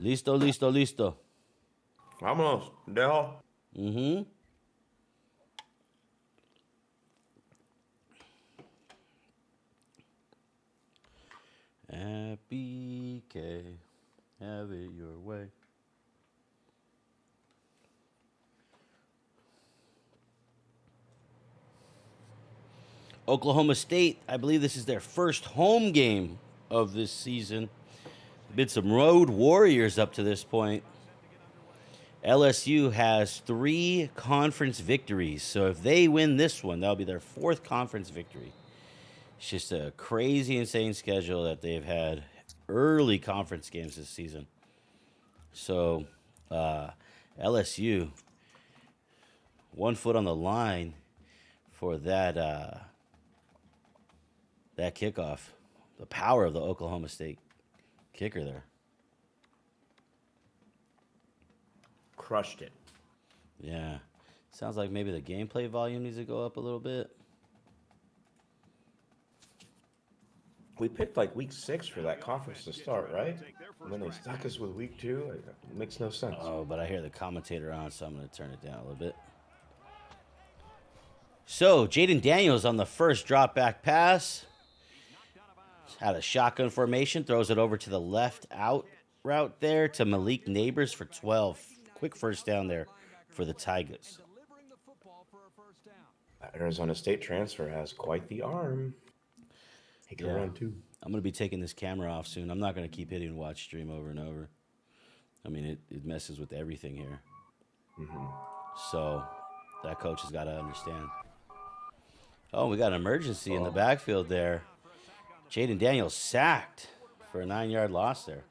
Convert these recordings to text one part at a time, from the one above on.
Listo, listo, listo. Vámonos, dejo. Mm-hmm. Happy K. Have it your way. Oklahoma State, I believe this is their first home game of this season. Been some road warriors up to this point. LSU has 3 conference victories. So if they win this one, that'll be their 4th conference victory. It's just a crazy, insane schedule that they've had early conference games this season. So LSU, 1 foot on the line for that kickoff. The power of the Oklahoma State kicker there. Crushed it. Yeah. Sounds like maybe the gameplay volume needs to go up a little bit. We picked like week 6 for that conference to start, right? And then they stuck us with week 2. It makes no sense. Oh, but I hear the commentator on, so I'm going to turn it down a little bit. So, Jaden Daniels on the first drop back pass. Had a shotgun formation, throws it over to the left out route there to Malik Neighbors for 12. Quick first down there for the Tigers. That Arizona State transfer has quite the arm. He can run too. I'm going to be taking this camera off soon. I'm not going to keep hitting watch stream over and over. I mean, it messes with everything here. Mm-hmm. So that coach has got to understand. Oh, we got an emergency in the backfield there. Jaden Daniels sacked for a 9-yard loss there.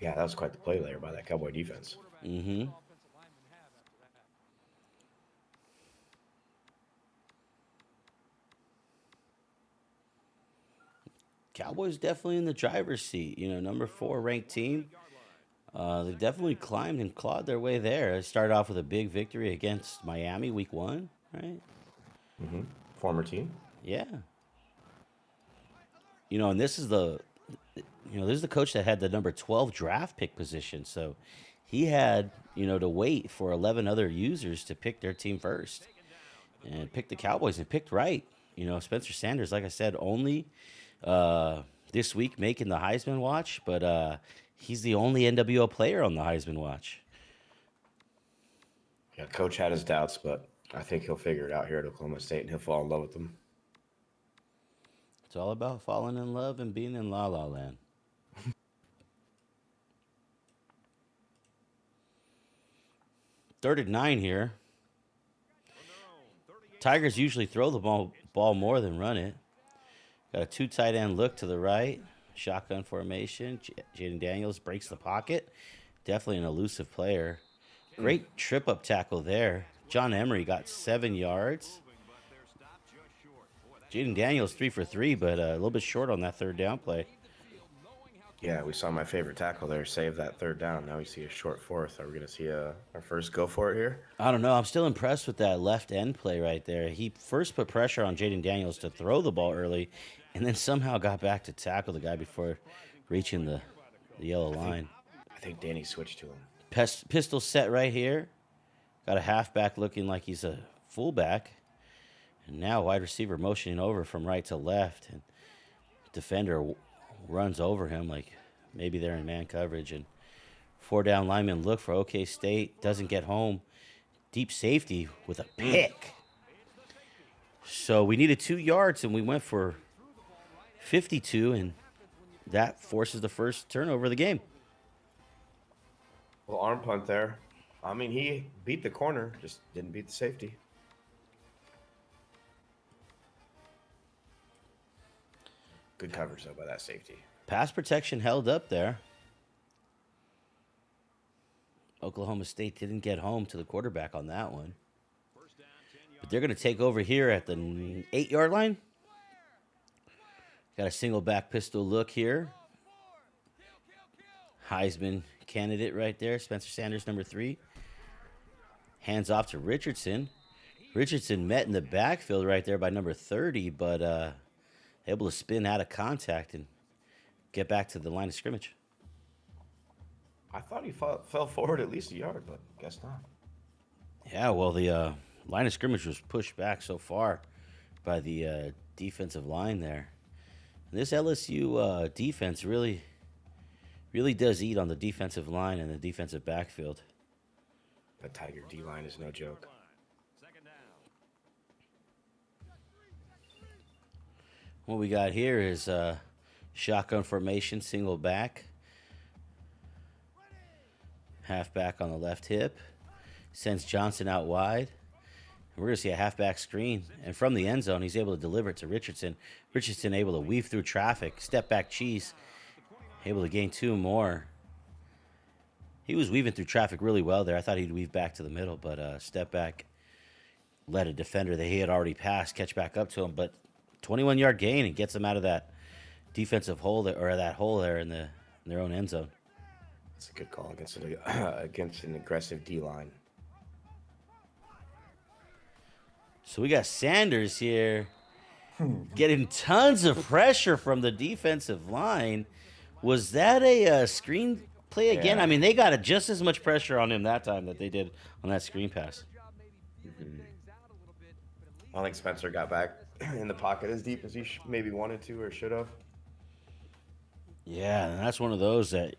Yeah, that was quite the play there by that Cowboy defense. Mm-hmm. Cowboys definitely in the driver's seat. You know, number 4 ranked team. They definitely climbed and clawed their way there. They started off with a big victory against Miami week 1, right? Mm-hmm. Former team. Yeah. You know, and this is the coach that had the number 12 draft pick position. So he had, to wait for 11 other users to pick their team first and pick the Cowboys and picked right. Spencer Sanders, like I said, only this week making the Heisman watch, but he's the only NWO player on the Heisman watch. Yeah, coach had his doubts, but I think he'll figure it out here at Oklahoma State and he'll fall in love with them. It's all about falling in love and being in La La Land. Third and 9 here. Tigers usually throw the ball more than run it. Got a 2 tight end look to the right. Shotgun formation. Jaden Daniels breaks the pocket. Definitely an elusive player. Great trip up tackle there. John Emery got 7 yards. Jaden Daniels 3 for 3, but a little bit short on that 3rd down play. Yeah, we saw my favorite tackle there save that 3rd down. Now we see a short 4th. Are we going to see our first go for it here? I don't know. I'm still impressed with that left end play right there. He first put pressure on Jaden Daniels to throw the ball early, and then somehow got back to tackle the guy before reaching the yellow line. I think Danny switched to him. Pistol set right here. Got a halfback looking like he's a fullback. And now wide receiver motioning over from right to left. And defender runs over him like maybe they're in man coverage. And 4 down lineman look for OK State. Doesn't get home. Deep safety with a pick. So we needed 2 yards, and we went for 52, and that forces the first turnover of the game. Well, arm punt there. I mean, he beat the corner, just didn't beat the safety. Good coverage, though, by that safety. Pass protection held up there. Oklahoma State didn't get home to the quarterback on that one. But they're going to take over here at the 8-yard line. Got a single back pistol look here. Heisman candidate right there. Spencer Sanders, number 3. Hands off to Richardson. Richardson met in the backfield right there by number 30, but able to spin out of contact and get back to the line of scrimmage. I thought he fell forward at least a yard, but guess not. Yeah, well, the line of scrimmage was pushed back so far by the defensive line there. This LSU defense really does eat on the defensive line and the defensive backfield. The Tiger D line is no joke. What we got here is shotgun formation, single back. Halfback on the left hip. Sends Johnson out wide. And we're going to see a halfback screen. And from the end zone, he's able to deliver it to Richardson. Richardson able to weave through traffic. Step back cheese. Able to gain 2 more. He was weaving through traffic really well there. I thought he'd weave back to the middle, but step back. Let a defender that he had already passed catch back up to him. But 21-yard gain and gets him out of that defensive hole there, or that hole there in their own end zone. It's a good call against an aggressive D line. So we got Sanders here getting tons of pressure from the defensive line. Was that a screen play again? Yeah. I mean, they got just as much pressure on him that time that they did on that screen pass. Mm-hmm. I don't think Spencer got back in the pocket as deep as he maybe wanted to or should have. Yeah, and that's one of those that,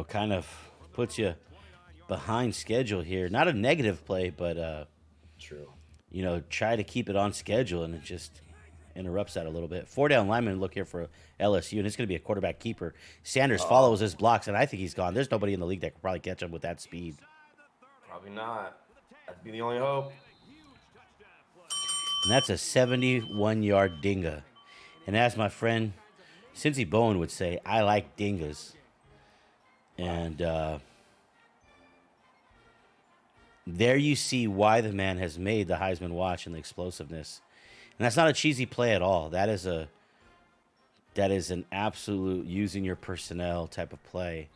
kind of puts you behind schedule here. Not a negative play, but True. Try to keep it on schedule, and it just interrupts that a little bit. 4 down lineman look here for LSU, and it's going to be a quarterback keeper. Sanders follows his blocks, and I think he's gone. There's nobody in the league that could probably catch him with that speed. Probably not. That'd be the only hope. And that's a 71-yard dinga. And as my friend Cincy Bowen would say, I like dingas. And there you see why the man has made the Heisman watch and the explosiveness. And that's not a cheesy play at all. That is an absolute using your personnel type of play.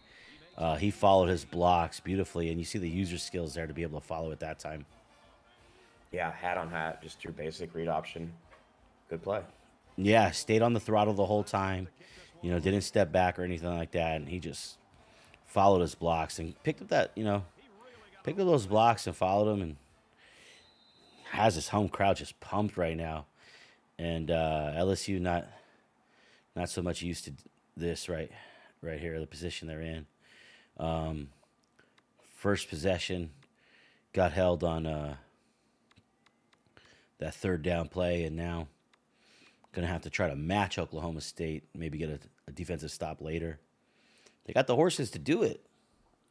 He followed his blocks beautifully, and you see the user skills there to be able to follow it that time. Yeah, hat on hat, just your basic read option. Good play. Yeah, stayed on the throttle the whole time. Didn't step back or anything like that, and he just followed his blocks and picked up those blocks and followed them, and has his home crowd just pumped right now. And LSU not so much used to this right here, the position they're in. First possession got held on that 3rd down play, and now going to have to try to match Oklahoma State, maybe get a defensive stop later. They got the horses to do it.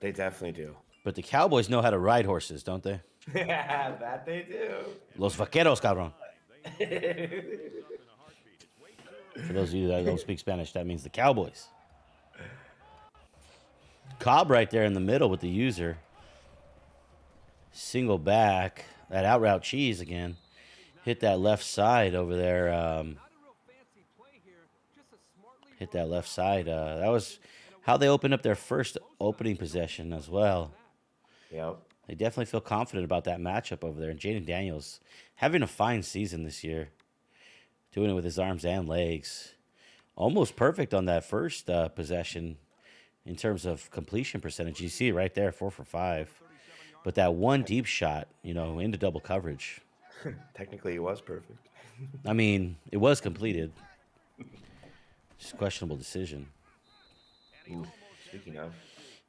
They definitely do. But the Cowboys know how to ride horses, don't they? Yeah, that they do. Los vaqueros, cabrón. For those of you that don't speak Spanish, that means the Cowboys. Cobb right there in the middle with the user. Single back. That out route cheese again. Hit that left side over there. Hit that left side. That was how they opened up their first opening possession as well. Yep. They definitely feel confident about that matchup over there. And Jaden Daniels having a fine season this year. Doing it with his arms and legs. Almost perfect on that first possession in terms of completion percentage. You see it right there, 4 for 5. But that one deep shot, into double coverage. Technically, it was perfect. I mean, it was completed. Just questionable decision. Ooh, speaking of.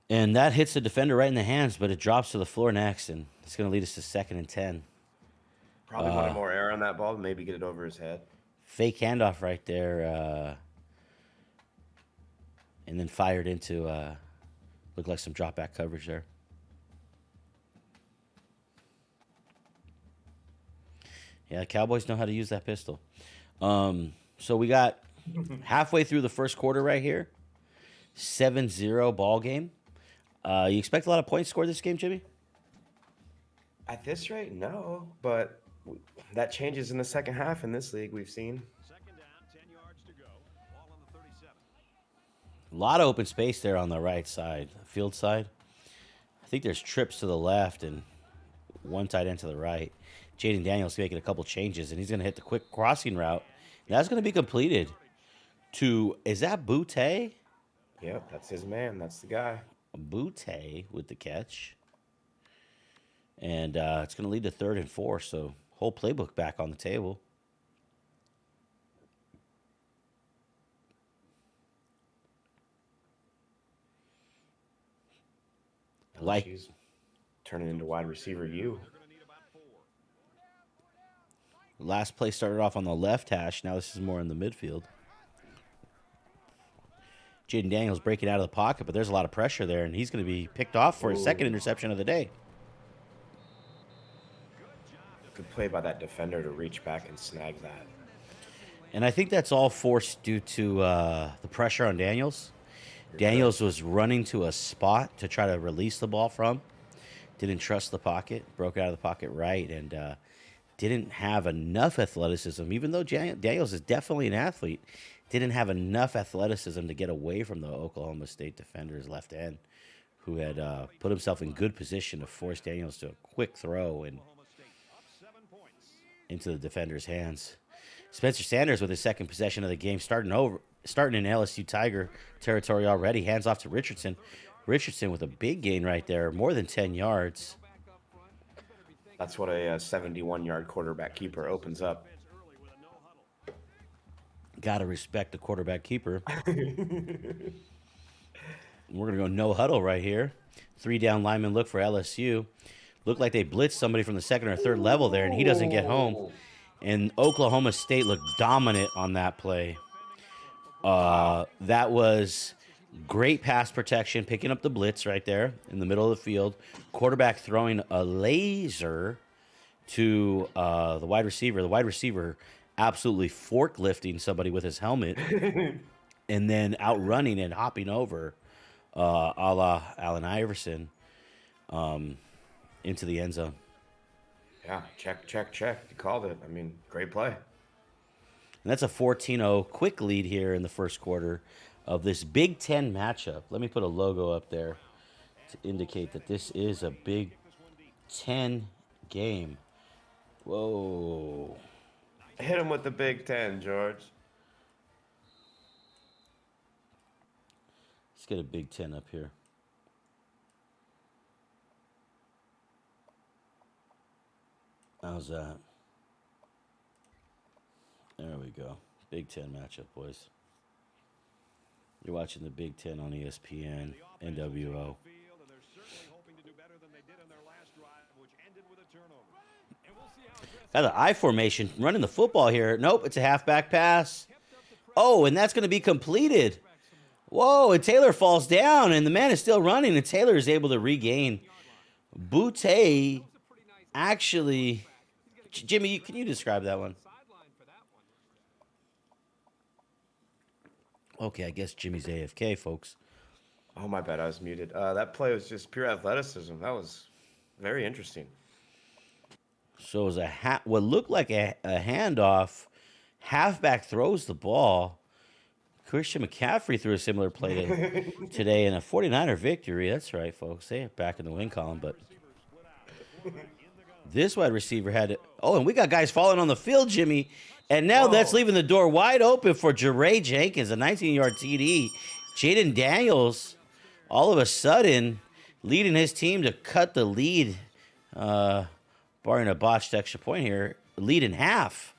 And that hits the defender right in the hands, but it drops to the floor next, and it's going to lead us to 2nd and 10. Probably wanted more air on that ball, maybe get it over his head. Fake handoff right there, and then fired into, looked like some drop back coverage there. Yeah, the Cowboys know how to use that pistol. So we got halfway through the first quarter right here. 7-0 ball game. You expect a lot of points scored this game, Jimmy? At this rate, no. But that changes in the second half in this league, we've seen. Second down, 10 yards to go. Ball on the 37. A lot of open space there on the right side, field side. I think there's trips to the left, and one tight end to the right. Jaden Daniels making a couple changes, and he's going to hit the quick crossing route. That's going to be completed to, is that Butte? Yep, that's his man. That's the guy. Butte with the catch. And it's going to lead to 3rd and 4, so whole playbook back on the table. Like LSU's turning into wide receiver U. last play started off on the left hash. Now this is more in the midfield. Jaden Daniels breaking out of the pocket, but there's a lot of pressure there, and he's going to be picked off for his second interception of the day. Good play by that defender to reach back and snag that. And I think that's all forced due to the pressure on Daniels. Daniels was running to a spot to try to release the ball from. Didn't trust the pocket, broke out of the pocket right, and didn't have enough athleticism. Even though Daniels is definitely an athlete, didn't have enough athleticism to get away from the Oklahoma State defender's left end, who had put himself in good position to force Daniels to a quick throw and into the defender's hands. Spencer Sanders with his second possession of the game, starting in LSU Tiger territory already. Hands off to Richardson. Richardson with a big gain right there, more than 10 yards. That's what a 71-yard quarterback keeper opens up. Got to respect the quarterback keeper. We're going to go no huddle right here. 3 down lineman look for LSU. Looked like they blitzed somebody from the second or third level there, and he doesn't get home. And Oklahoma State looked dominant on that play. That was great pass protection, picking up the blitz right there in the middle of the field. Quarterback throwing a laser to the wide receiver. The wide receiver absolutely forklifting somebody with his helmet and then outrunning and hopping over a la Allen Iverson into the end zone. Yeah, check. You called it. I mean, great play. And that's a 14-0 quick lead here in the first quarter of this Big Ten matchup. Let me put a logo up there to indicate that this is a Big Ten game. Whoa. Hit him with the Big Ten, George. Let's get a Big Ten up here. How's that? There we go. Big Ten matchup, boys. You're watching the Big Ten on ESPN, NWO. Got the I formation running the football here. Nope, it's a halfback pass. Oh, and that's going to be completed. Whoa, and Taylor falls down, and the man is still running, and Taylor is able to regain. Butte actually... Jimmy, can you describe that one? Okay, I guess Jimmy's AFK, folks. Oh, my bad. I was muted. That play was just pure athleticism. That was very interesting. So it was what looked like a handoff. Halfback throws the ball. Christian McCaffrey threw a similar play today in a 49er victory. That's right, folks. They back in the win column, but this wide receiver had it. Oh, and we got guys falling on the field, Jimmy. And now that's leaving the door wide open for Jeray Jenkins, a 19-yard TD. Jaden Daniels, all of a sudden, leading his team to cut the lead, barring a botched extra point here, lead in half.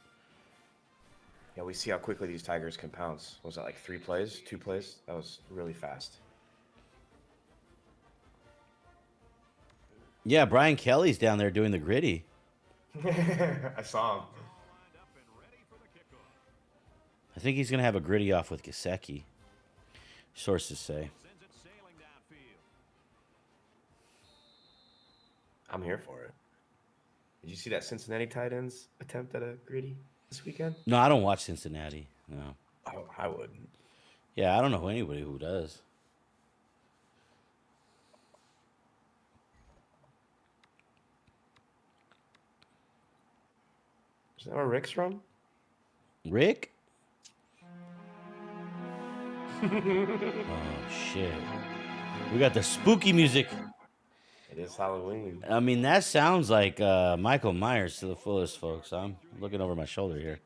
Yeah, we see how quickly these Tigers can pounce. Was that like 3 plays, 2 plays? That was really fast. Yeah, Brian Kelly's down there doing the gritty. I saw him. I think he's going to have a gritty off with Gesicki, sources say. I'm here for it. Did you see that Cincinnati tight ends attempt at a gritty this weekend? No, I don't watch Cincinnati. No. Oh, I wouldn't. Yeah, I don't know anybody who does. Is that where Rick's from? Rick? Oh, shit. We got the spooky music. It is Halloween. I mean, that sounds like Michael Myers to the fullest, folks. I'm looking over my shoulder here.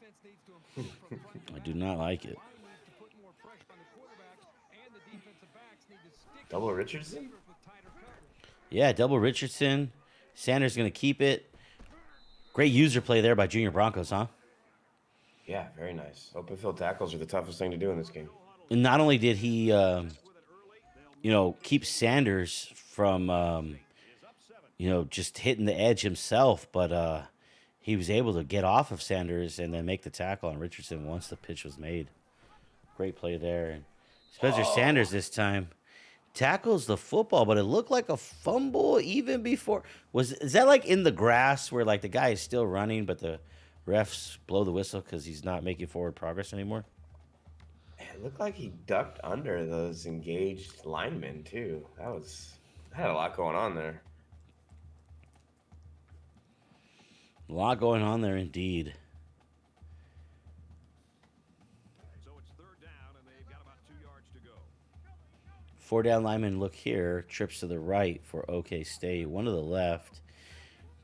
I do not like it. Double Richardson? Yeah, double Richardson. Sanders going to keep it. Great user play there by Junior Broncos, huh? Yeah, very nice. Open field tackles are the toughest thing to do in this game. And not only did he, keep Sanders from, just hitting the edge himself, but he was able to get off of Sanders and then make the tackle on Richardson once the pitch was made. Great play there. And Spencer Sanders this time tackles the football, but it looked like a fumble even before. Is that like in the grass where like the guy is still running, but the refs blow the whistle because he's not making forward progress anymore? It looked like he ducked under those engaged linemen too. Had a lot going on there. A lot going on there indeed. So it's third down, and they've got about 2 yards to go. 4 down lineman look here, trips to the right for OK State, one to the left.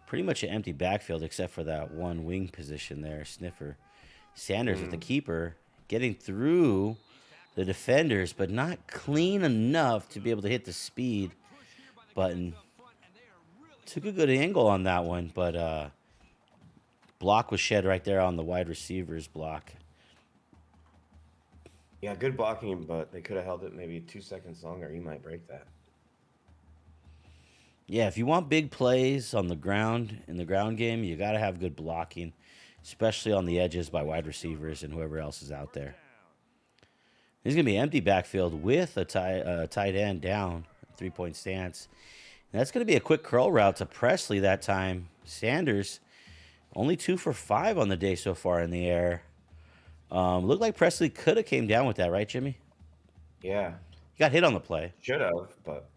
Pretty much an empty backfield except for that one wing position there, Sniffer. Sanders with the keeper, getting through the defenders, but not clean enough to be able to hit the speed button. Took a good angle on that one, but block was shed right there on the wide receiver's block. Yeah, good blocking, but they could have held it maybe 2 seconds longer. He might break that. Yeah, if you want big plays on the ground, in the ground game, you got to have good blocking, especially on the edges by wide receivers and whoever else is out there. There's going to be an empty backfield with a tight end down, 3-point stance. And that's going to be a quick curl route to Presley that time. Sanders, only 2 for 5 on the day so far in the air. Looked like Presley could have came down with that, right, Jimmy? Yeah, He got hit on the play. should have, but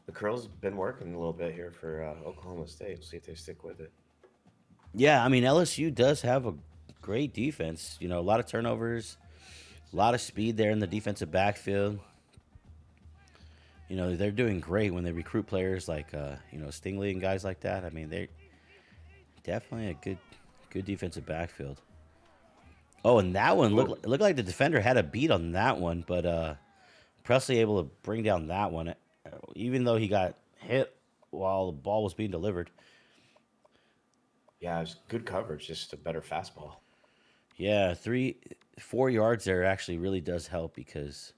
the curl's been working a little bit here for Oklahoma State. We'll see if they stick with it. Yeah, I mean, LSU does have a great defense. A lot of turnovers, a lot of speed there in the defensive backfield. They're doing great when they recruit players like, Stingley and guys like that. I mean, they're definitely a good defensive backfield. Oh, and that one looked like the defender had a beat on that one, but Presley able to bring down that one, even though he got hit while the ball was being delivered. Yeah, it was good coverage, just a better fastball. Yeah, 4 yards there actually really does help because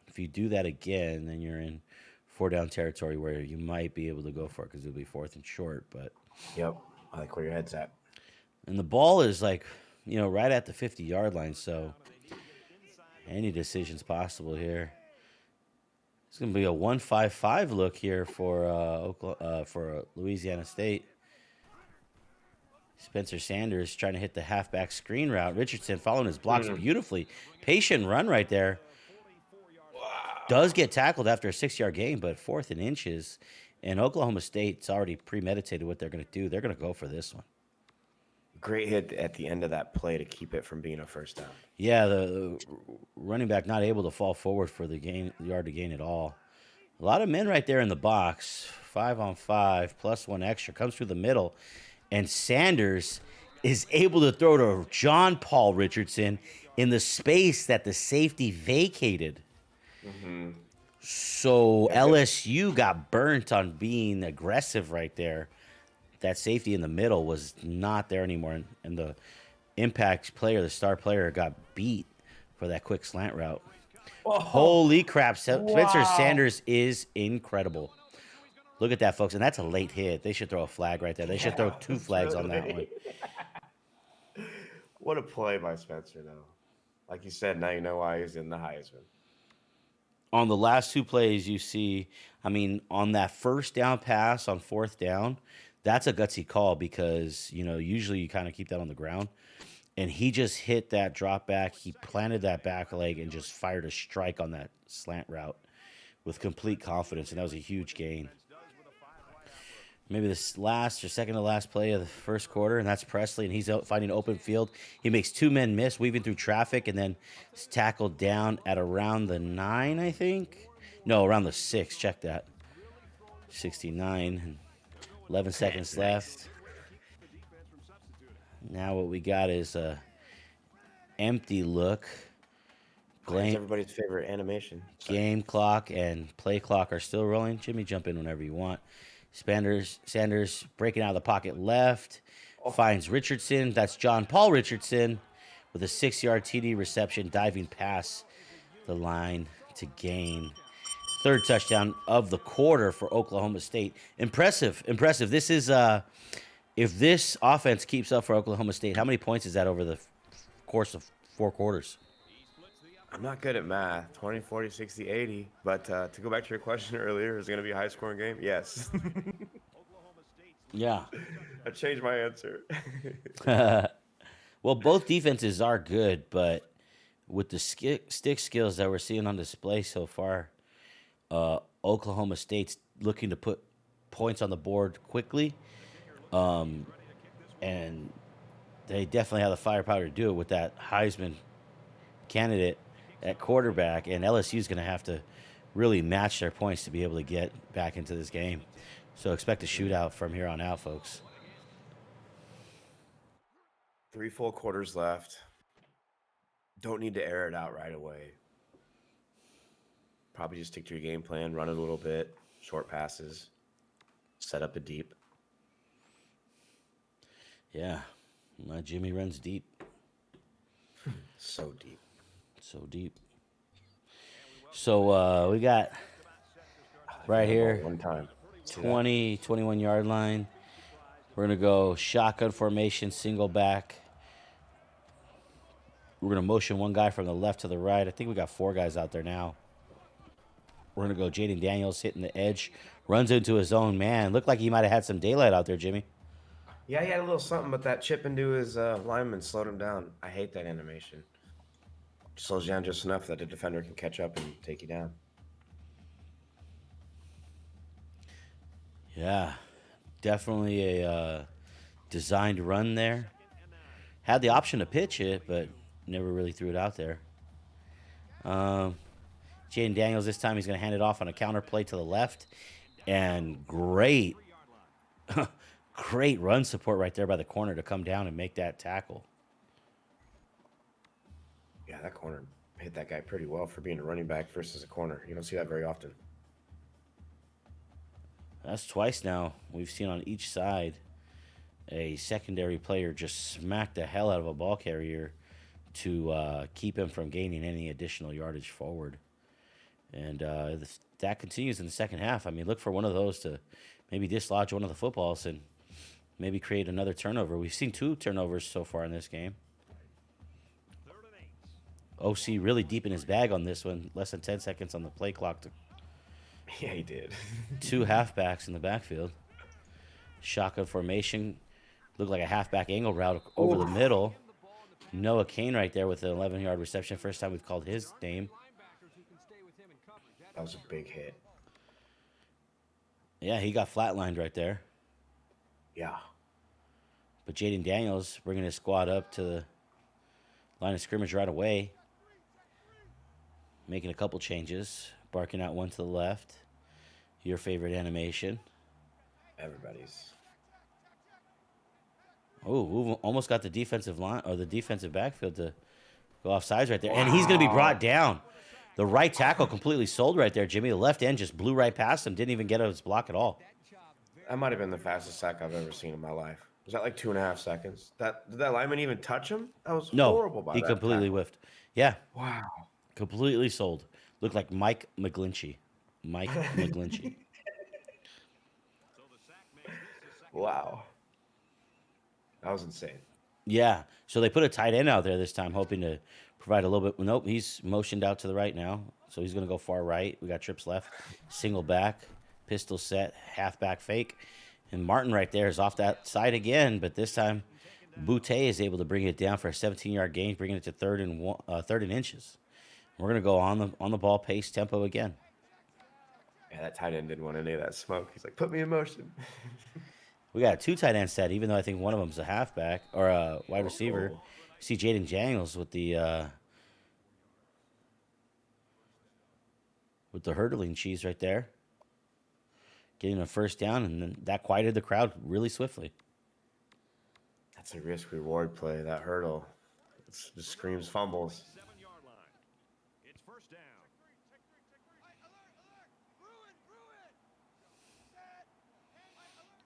if you do that again, then you're in 4 down territory where you might be able to go for it because it'll be 4th and short. But Yep, I like where your head's at. and the ball is like, right at the 50-yard line, so any decision's possible here. It's going to be a 1-5-5 look here for Louisiana State. Spencer Sanders trying to hit the halfback screen route. Richardson following his blocks beautifully. Patient run right there. Does get tackled after a 6-yard gain, but 4th and inches. And Oklahoma State's already premeditated what they're going to do. They're going to go for this one. Great hit at the end of that play to keep it from being a first down. Yeah, the running back not able to fall forward for the yard to gain at all. A lot of men right there in the box. 5-on-5 plus 1 extra. Comes through the middle. And Sanders is able to throw to John Paul Richardson in the space that the safety vacated. So LSU got burnt on being aggressive right there. That safety in the middle was not there anymore. And the impact player, the star player, got beat for that quick slant route. Oh, Holy crap. Spencer wow. Sanders is incredible. Look at that, folks. And that's a late hit. They should throw a flag right there. They should throw 2 flags on that one. What a play by Spencer, though. Like you said, now you know why he's in the Heisman. On the last 2 plays, you see, on that first down pass on 4th down, that's a gutsy call because, usually you kind of keep that on the ground. And he just hit that drop back. He planted that back leg and just fired a strike on that slant route with complete confidence. And that was a huge gain. Maybe this last or second to last play of the first quarter, and that's Presley, and he's out finding open field. He makes 2 men miss, weaving through traffic, and then is tackled down at around the 9, I think. No, around the 6. Check that. 69. And 11 seconds left. Now what we got is a empty look. It's everybody's favorite animation. Game clock and play clock are still rolling. Jimmy, jump in whenever you want. Sanders breaking out of the pocket left. Finds Richardson. That's John Paul Richardson with a 6-yard TD reception, diving past the line to gain. Third touchdown of the quarter for Oklahoma State. Impressive. This is if this offense keeps up for Oklahoma State, how many points is that over the course of 4 quarters? I'm not good at math. 20, 40, 60, 80. But to go back to your question earlier, is it going to be a high-scoring game? Yes. Yeah. I changed my answer. Well, both defenses are good, but with the stick skills that we're seeing on display so far, Oklahoma State's looking to put points on the board quickly, and they definitely have the firepower to do it with that Heisman candidate at quarterback, and LSU is going to have to really match their points to be able to get back into this game. So expect a shootout from here on out, folks. 3 full quarters left. Don't need to air it out right away. Probably just stick to your game plan, run it a little bit, short passes, set up a deep. Yeah, Jimmy runs deep. So deep. So deep. So we got right here, One time. 20, 21-yard line. We're going to go shotgun formation, single back. We're going to motion one guy from the left to the right. I think we got 4 guys out there now. We're going to go Jaden Daniels hitting the edge. Runs into his own man. Looked like he might have had some daylight out there, Jimmy. Yeah, he had a little something, but that chip into his lineman slowed him down. I hate that animation. Slows you down just enough that the defender can catch up and take you down. Yeah, definitely a designed run there. Had the option to pitch it, but never really threw it out there. Jaden Daniels this time he's going to hand it off on a counter play to the left, and great run support right there by the corner to come down and make that tackle. Yeah, that corner hit that guy pretty well for being a running back versus a corner. You don't see that very often. That's twice now we've seen on each side a secondary player just smack the hell out of a ball carrier to keep him from gaining any additional yardage forward. And that continues in the second half. I mean, look for one of those to maybe dislodge one of the footballs and maybe create another turnover. We've seen 2 turnovers so far in this game. OC really deep in his bag on this one. Less than 10 seconds on the play clock. Yeah, he did. 2 halfbacks in the backfield. Shotgun formation. Looked like a halfback angle route over the middle. Noah Kane right there with an 11-yard reception. First time we've called his name. That was a big hit. Yeah, he got flatlined right there. Yeah. But Jaden Daniels bringing his squad up to the line of scrimmage right away. Making a couple changes. Barking out one to the left. Your favorite animation. Everybody's. Oh, we almost got the defensive line or the defensive backfield to go off sides right there. And he's going to be brought down. The right tackle completely sold right there, Jimmy. The left end just blew right past him. Didn't even get his block at all. That might have been the fastest sack I've ever seen in my life. Was that like 2.5 seconds? Did that lineman even touch him? That was horrible by he that completely tackle. whiffed. Yeah. Wow. Completely sold. Looked like Mike McGlinchey. Mike McGlinchey. Wow. That was insane. Yeah. So they put a tight end out there this time, hoping to provide a little bit. Nope, he's motioned out to the right now. So he's going to go far right. We got trips left. Single back, pistol set, halfback fake. And Martin right there is off that side again, but this time Boutte is able to bring it down for a 17-yard gain, bringing it to third and inches. We're going to go on the ball pace tempo again. Yeah, that tight end didn't want any of that smoke. He's like, put me in motion. We got a 2 tight end set, even though I think one of them's a halfback or a wide receiver. You see Jaden Daniels with the hurdling cheese right there. getting a first down, and then that quieted the crowd really swiftly. That's a risk-reward play. That hurdle just screams fumbles. 7-yard line. It's first down.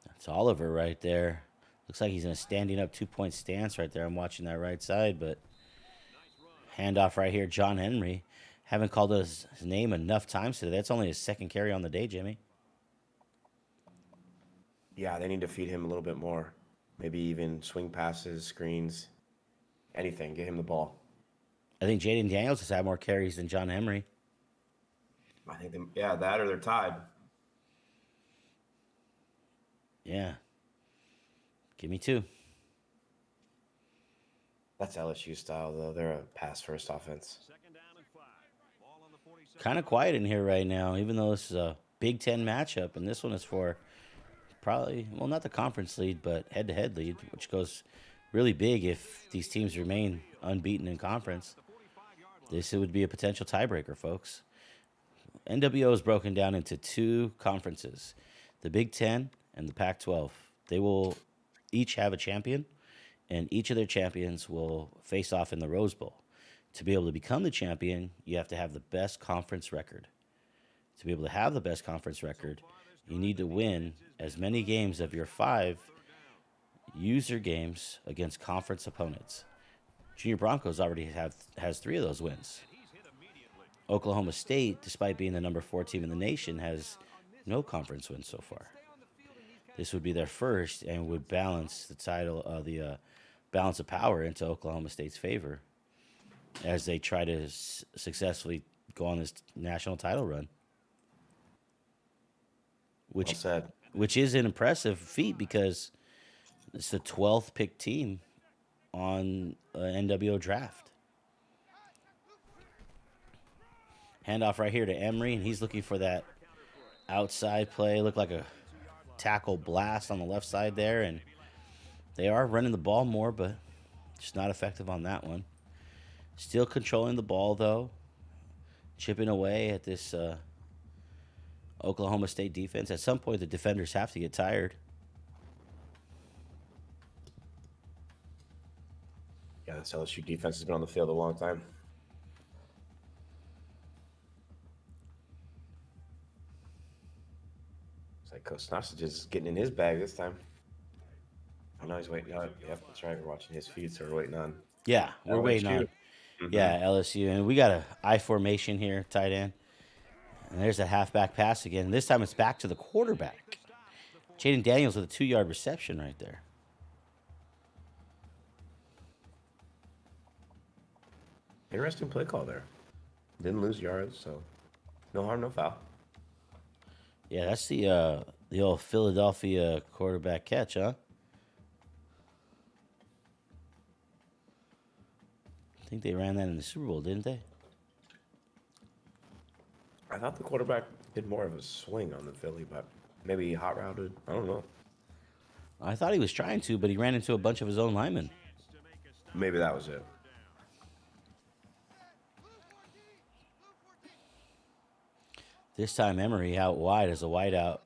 That's Oliver right there. Looks like he's in a standing up 2-point stance right there. I'm watching that right side, but handoff right here, John Henry. Haven't called his name enough times today. That's only his second carry on the day, Jimmy. Yeah, they need to feed him a little bit more. Maybe even swing passes, screens, anything. Get him the ball. I think Jaden Daniels has had more carries than John Henry. I think, that or they're tied. Yeah. Give me 2. That's LSU style, though. They're a pass-first offense. Second down and 5. Ball on the 47. Kind of quiet in here right now, even though this is a Big Ten matchup, and this one is for probably, well, not the conference lead, but head-to-head lead, which goes really big if these teams remain unbeaten in conference. This would be a potential tiebreaker, folks. NWO is broken down into 2 conferences, the Big Ten and the Pac-12. They will each have a champion, and each of their champions will face off in the Rose Bowl. To be able to become the champion, you have to have the best conference record. To be able to have the best conference record, you need to win as many games of your 5 user games against conference opponents. Junior Broncos already has 3 of those wins. Oklahoma State, despite being the number 4 team in the nation, has no conference wins so far. This would be their first and would balance the title, the balance of power into Oklahoma State's favor as they try to successfully go on this national title run. Well said. Which is an impressive feat because it's the 12th picked team on an NWO draft. Handoff right here to Emery, and he's looking for that outside play. Looked like a tackle blast on the left side there, and they are running the ball more, but just not effective on that one. Still controlling the ball, though. Chipping away at this Oklahoma State defense. At some point, the defenders have to get tired. Yeah, this LSU defense has been on the field a long time. It's like Coach Snod's just getting in his bag this time. I know he's waiting on. Yep, that's right. We're watching his feed, so we're waiting on. Yeah, we're waiting on. Yeah, LSU. And we got a I formation here, tight end. And there's a halfback pass again. This time it's back to the quarterback. Jaden Daniels with a 2-yard reception right there. Interesting play call there. Didn't lose yards, so no harm, no foul. Yeah, that's the old Philadelphia quarterback catch, huh? I think they ran that in the Super Bowl, didn't they? I thought the quarterback did more of a swing on the Philly, but maybe he hot routed. I don't know. I thought he was trying to, but he ran into a bunch of his own linemen. Maybe that was it. This time Emery out wide as a wideout.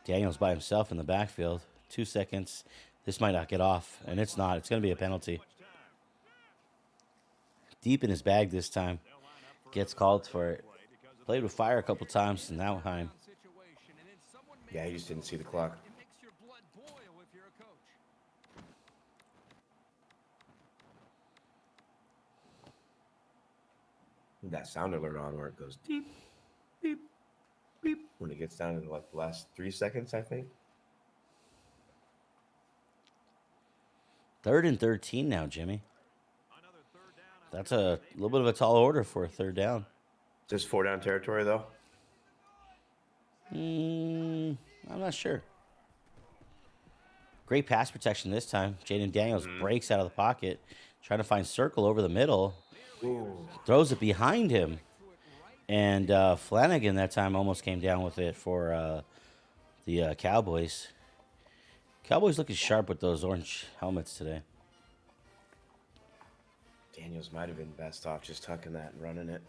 Daniels by himself in the backfield. 2 seconds. This might not get off, and it's not. It's going to be a penalty. Deep in his bag this time. Gets called for it. Played with fire a couple times in that time. Yeah, he just didn't see the clock. That sound alert on where it goes beep, beep, beep when it gets down to like the last 3 seconds, I think. 3rd and 13 now, Jimmy. That's a little bit of a tall order for a 3rd down. Just 4 down territory, though? I'm not sure. Great pass protection this time. Jaden Daniels breaks out of the pocket, trying to find circle over the middle. Ooh. Throws it behind him. And Flanagan that time almost came down with it for the Cowboys. Cowboys looking sharp with those orange helmets today. Daniels might have been best off just tucking that and running it.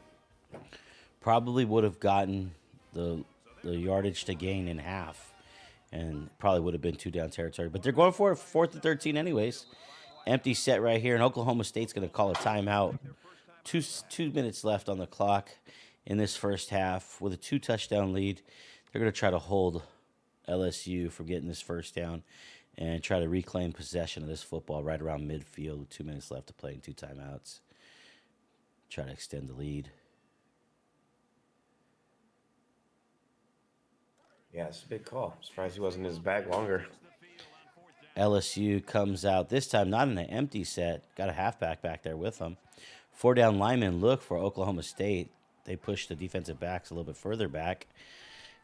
Probably would have gotten the the yardage to gain in half, and probably would have been 2-down territory. But they're going for it, 4th and 13 anyways. Empty set right here, and Oklahoma State's going to call a timeout. 2 minutes left on the clock in this first half with a 2-touchdown lead. They're going to try to hold LSU from getting this first down and try to reclaim possession of this football right around midfield with 2 minutes left to play and 2 timeouts. Try to extend the lead. Yeah, it's a big call. Surprised he wasn't in his bag longer. LSU comes out this time not in an empty set. Got a halfback back there with them. 4-down linemen look for Oklahoma State. They push the defensive backs a little bit further back.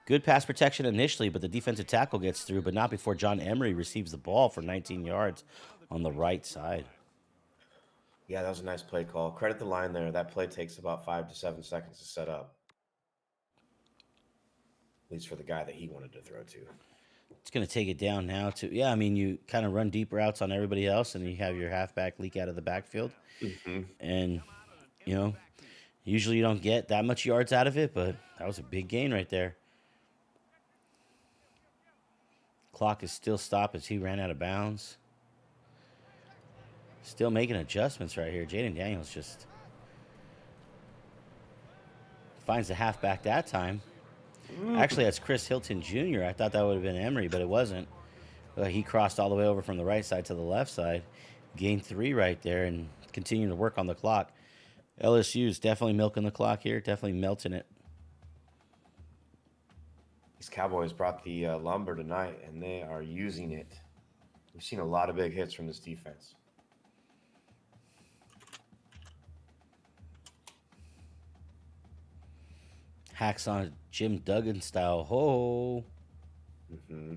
Good pass protection initially, but the defensive tackle gets through, but not before John Emery receives the ball for 19 yards on the right side. Yeah, that was a nice play call. Credit the line there. That play takes about 5 to 7 seconds to set up. At least for the guy that he wanted to throw to. It's going to take it down now to, yeah, I mean, you kind of run deep routes on everybody else, and you have your halfback leak out of the backfield. And, you know, usually you don't get that much yards out of it, but that was a big gain right there. Clock is still stopped as he ran out of bounds. Still making adjustments right here. Jaden Daniels just finds the halfback that time. Actually, that's Chris Hilton Jr. I thought that would have been Emery, but it wasn't. He crossed all the way over from the right side to the left side. Gained 3 right there and continuing to work on the clock. LSU is definitely milking the clock here, definitely melting it. These Cowboys brought the lumber tonight, and they are using it. We've seen a lot of big hits from this defense. Hacks on Jim Duggan style. Ho! Mm-hmm.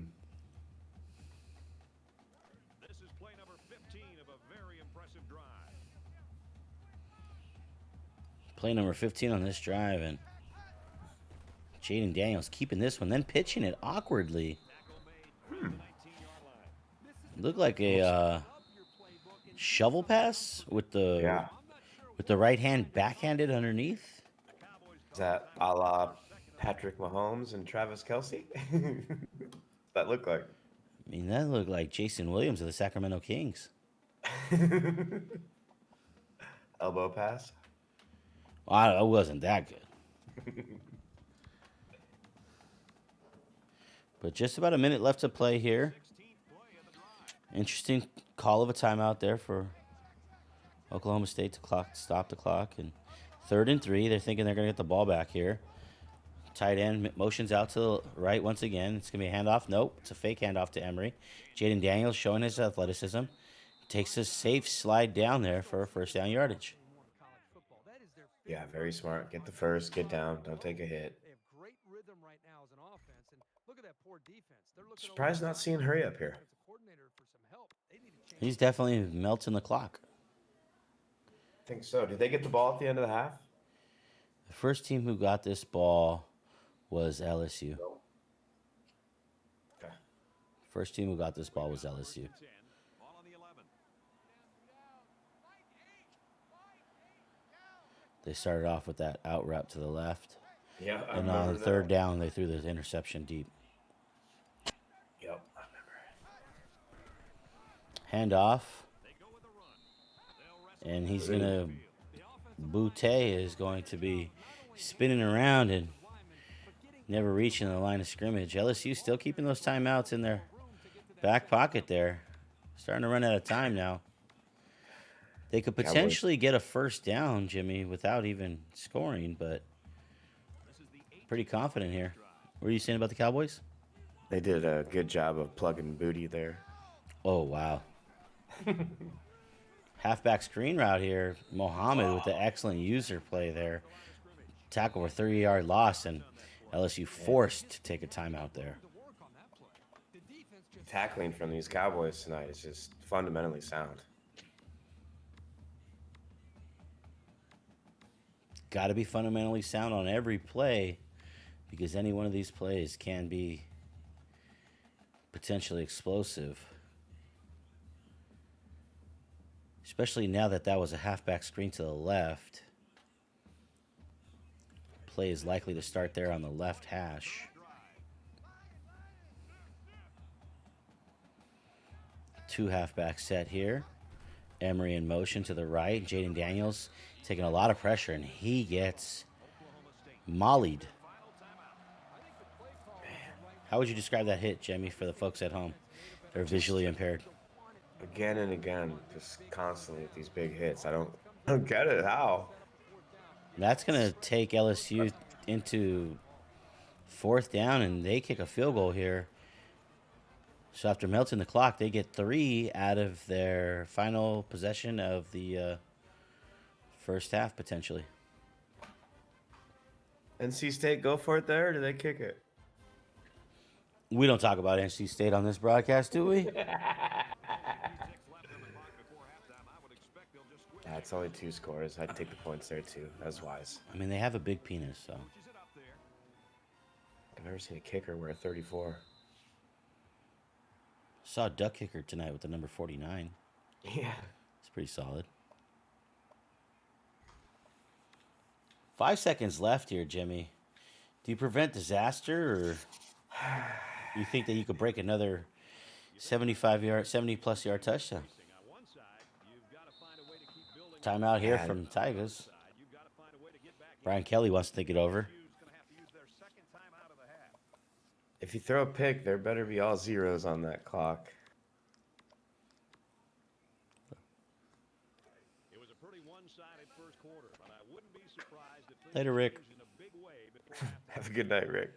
This is play number 15 of a very impressive drive. Play number 15 on this drive, and Jaden Daniels keeping this one, then pitching it awkwardly. Looked like a shovel pass with the right hand backhanded underneath. Is that a la Patrick Mahomes and Travis Kelce? That looked like. I mean, that looked like Jason Williams of the Sacramento Kings. Elbow pass. Well, it wasn't that good. But just about a minute left to play here. Interesting call of a timeout there for Oklahoma State to stop the clock. And 3rd and 3, they're thinking they're going to get the ball back here. Tight end motions out to the right once again. It's going to be a handoff. Nope, it's a fake handoff to Emery. Jaden Daniels showing his athleticism. Takes a safe slide down there for a 1st down yardage. Yeah, very smart. Get the first, get down, don't take a hit. They have great rhythm right now as an offense, and look at that poor defense. They're looking Surprised not seeing hurry up here. He's definitely melting the clock. I think so. Did they get the ball at the end of the half? The first team who got this ball was LSU. Okay. First team who got this ball was LSU. Ball on the 11. They started off with that out route to the left. Yeah, I And remember on 3rd down, they threw the interception deep. Yep, I remember. Hand off. They go with a run. They'll wrestle And he's going to... Boutte is going to be spinning around and never reaching the line of scrimmage. LSU still keeping those timeouts in their back pocket there. Starting to run out of time now. They could potentially get a 1st down, Jimmy, without even scoring, but pretty confident here. What are you saying about the Cowboys? They did a good job of plugging Booty there. Oh, wow. Halfback screen route here. Mohammed with the excellent user play there. Tackle for 30-yard loss, and LSU forced to take a timeout there. Tackling from these Cowboys tonight is just fundamentally sound. Got to be fundamentally sound on every play because any one of these plays can be potentially explosive. Especially now that was a halfback screen to the left. Play is likely to start there on the left hash. Two halfback set here. Emery in motion to the right. Jaden Daniels taking a lot of pressure, and he gets mollied. How would you describe that hit, Jimmy, for the folks at home? They're visually impaired. Again and again, just constantly with these big hits. I don't get it. How? That's going to take LSU into fourth down, and they kick a field goal here. So after melting the clock, they get 3 out of their final possession of the first half, potentially. NC State go for it there, or do they kick it? We don't talk about NC State on this broadcast, do we? It's only 2 scores. I'd take the points there too. That's wise. I mean, they have a big penis, so. I've never seen a kicker wear a 34. Saw a duck kicker tonight with the number 49. Yeah. It's pretty solid. 5 seconds left here, Jimmy. Do you prevent disaster, or you think that you could break another 70-plus yard touchdown? Timeout here from Tigers. Brian Kelly wants to think it over. If you throw a pick, there better be all zeros on that clock. It was a pretty one-sided first quarter, but I wouldn't be surprised if Later, Rick. in a big way before halftime. Have a good night, Rick.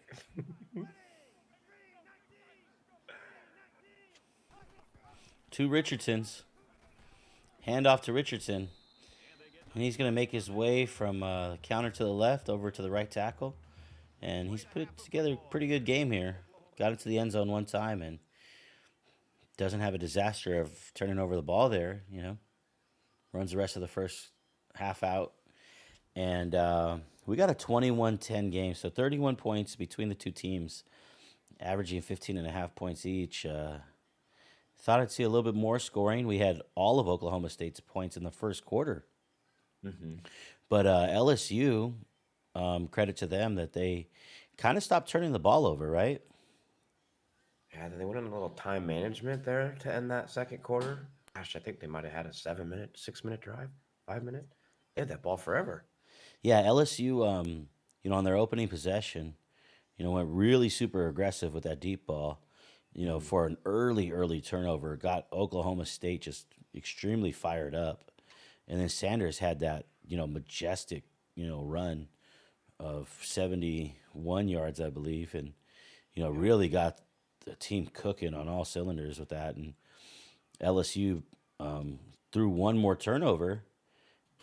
Two Richardsons. Hand off to Richardson. And he's going to make his way from counter to the left over to the right tackle. And he's put together a pretty good game here. Got into the end zone one time and doesn't have a disaster of turning over the ball there, you know. Runs the rest of the first half out. And we got a 21-10 game, so 31 points between the two teams, averaging 15.5 points each. Thought I'd see a little bit more scoring. We had all of Oklahoma State's points in the first quarter. Mm-hmm. But LSU, credit to them that they kind of stopped turning the ball over, right? Yeah, they went on a little time management there to end that second quarter. Gosh, I think they might have had a 7-minute, 6-minute drive, 5-minute. They had that ball forever. Yeah, LSU, on their opening possession, went really super aggressive with that deep ball, for an early turnover. Got Oklahoma State just extremely fired up. And then Sanders had that, majestic, run of 71 yards, I believe. And, really got the team cooking on all cylinders with that. And LSU threw one more turnover.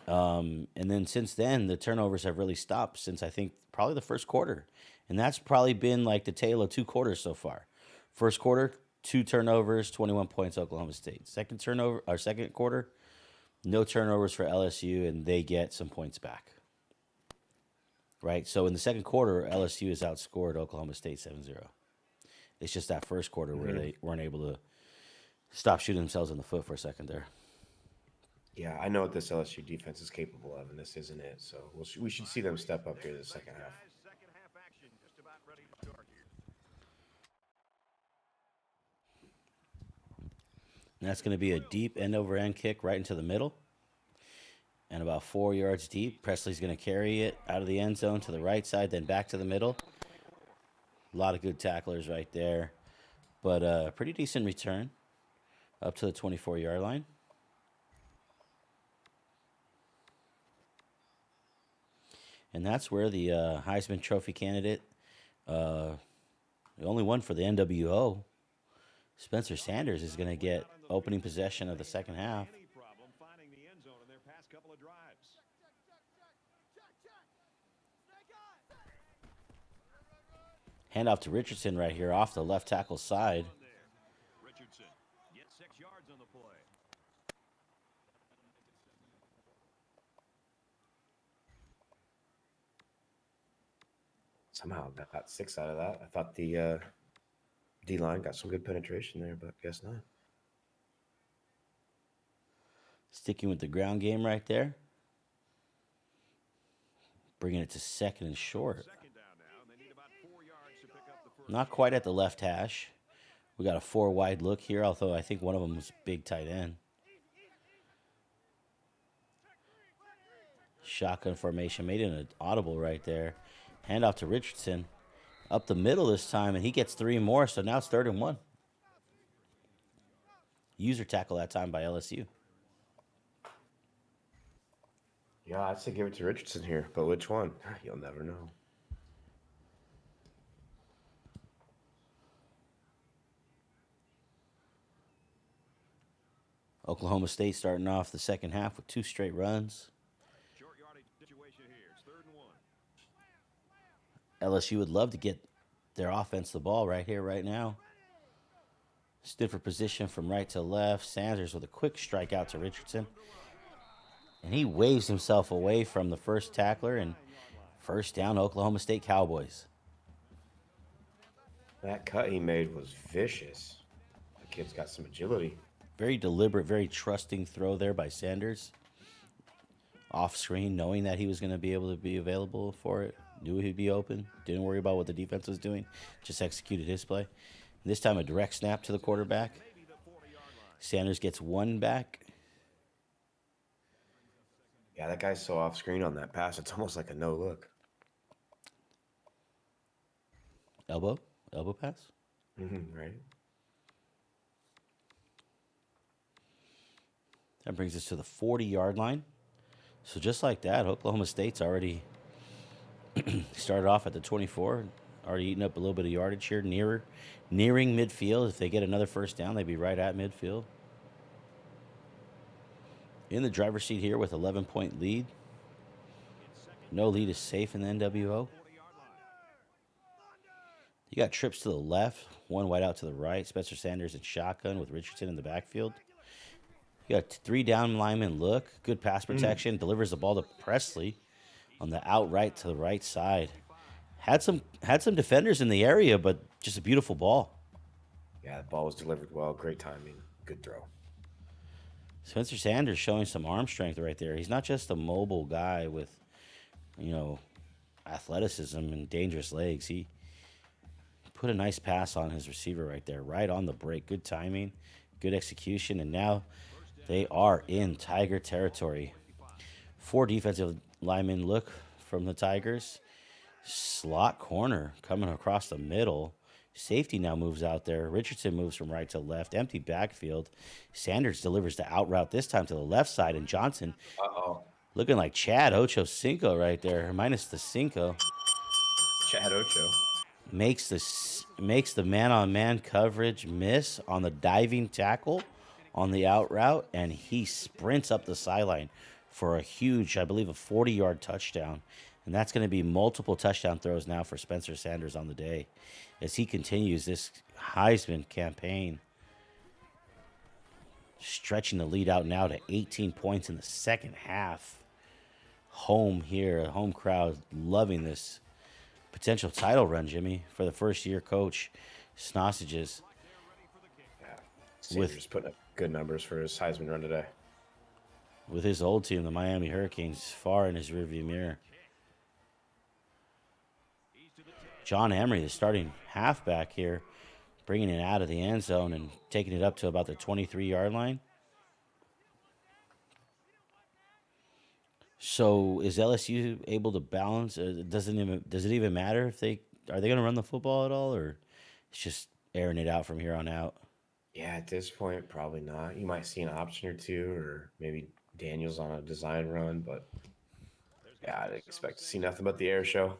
And then since then, the turnovers have really stopped since I think probably the first quarter. And that's probably been like the tale of 2 quarters so far. First quarter, 2 turnovers, 21 points, Oklahoma State. Second quarter, no turnovers for LSU, and they get some points back. Right? So in the second quarter, LSU has outscored Oklahoma State 7-0. It's just that first quarter where they weren't able to stop shooting themselves in the foot for a second there. Yeah, I know what this LSU defense is capable of, and this isn't it. So we should see them step up here the second half. Second half action just about ready to start here. And that's going to be a deep end-over-end kick right into the middle. And about 4 yards deep. Presley's going to carry it out of the end zone to the right side, then back to the middle. A lot of good tacklers right there. But a pretty decent return up to the 24-yard line. And that's where the Heisman Trophy candidate, the only one for the NWO, Spencer Sanders, is going to get opening possession of the second half. Any problem finding the end zone in their past couple of drives. Handoff to Richardson right here off the left tackle side. Richardson gets 6 yards on the play. Somehow got 6 out of that. I thought the D-line got some good penetration there, but guess not. Sticking with the ground game right there. Bringing it to second and short. Second down now, and they need about 4 yards to pick up the first. Not quite at the left hash. We got a 4 wide look here, although I think one of them was big tight end. Shotgun formation, made it an audible right there. Handoff to Richardson. Up the middle this time, and he gets 3 more, so now it's 3rd and 1. User tackle that time by LSU. Yeah, I'd say give it to Richardson here, but which one? You'll never know. Oklahoma State starting off the second half with 2 straight runs. Short yardage situation here. It's 3rd and 1. LSU would love to get their offense the ball right here, right now. Stiffer position from right to left. Sanders with a quick strike out to Richardson. And he waves himself away from the first tackler, and first down, Oklahoma State Cowboys. That cut he made was vicious. The kid's got some agility. Very deliberate, very trusting throw there by Sanders. Off screen, knowing that he was going to be able to be available for it. Knew he'd be open. Didn't worry about what the defense was doing. Just executed his play. And this time a direct snap to the quarterback. Sanders gets 1 back. Yeah, that guy's so off screen on that pass. It's almost like a no look. Elbow pass. Right. That brings us to the 40-yard line. So just like that, Oklahoma State's already started off at the 24, already eating up a little bit of yardage here, nearing midfield. If they get another first down, they'd be right at midfield. In the driver's seat here with 11-point lead. No lead is safe in the NWO. You got trips to the left, 1 wide out to the right. Spencer Sanders in shotgun with Richardson in the backfield. You got 3 down linemen look. Good pass protection. Delivers the ball to Presley on the outright to the right side. Had some defenders in the area, but just a beautiful ball. Yeah, the ball was delivered well. Great timing. Good throw. Spencer Sanders showing some arm strength right there. He's not just a mobile guy with, athleticism and dangerous legs. He put a nice pass on his receiver right there, right on the break. Good timing, good execution, and now they are in Tiger territory. 4 defensive linemen look from the Tigers. Slot corner coming across the middle. Safety now moves out there. Richardson moves from right to left. Empty backfield. Sanders delivers the out route this time to the left side, and Johnson looking like Chad Ochocinco right there, minus the Cinco. Chad Ocho. Makes the man-on-man coverage miss on the diving tackle on the out route, and he sprints up the sideline for a huge, I believe, a 40-yard touchdown. And that's going to be multiple touchdown throws now for Spencer Sanders on the day as he continues this Heisman campaign. Stretching the lead out now to 18 points in the second half. Home here, a home crowd loving this potential title run, Jimmy, for the first-year coach, Sausages. Yeah, Sanders putting up good numbers for his Heisman run today. With his old team, the Miami Hurricanes, far in his rearview mirror. John Emery, the starting halfback here, bringing it out of the end zone and taking it up to about the 23-yard line. So is LSU able to balance? Does it even matter if are they going to run the football at all, or it's just airing it out from here on out? Yeah, at this point, probably not. You might see an option or two, or maybe Daniels on a design run, but yeah, I'd expect to see nothing but the air show.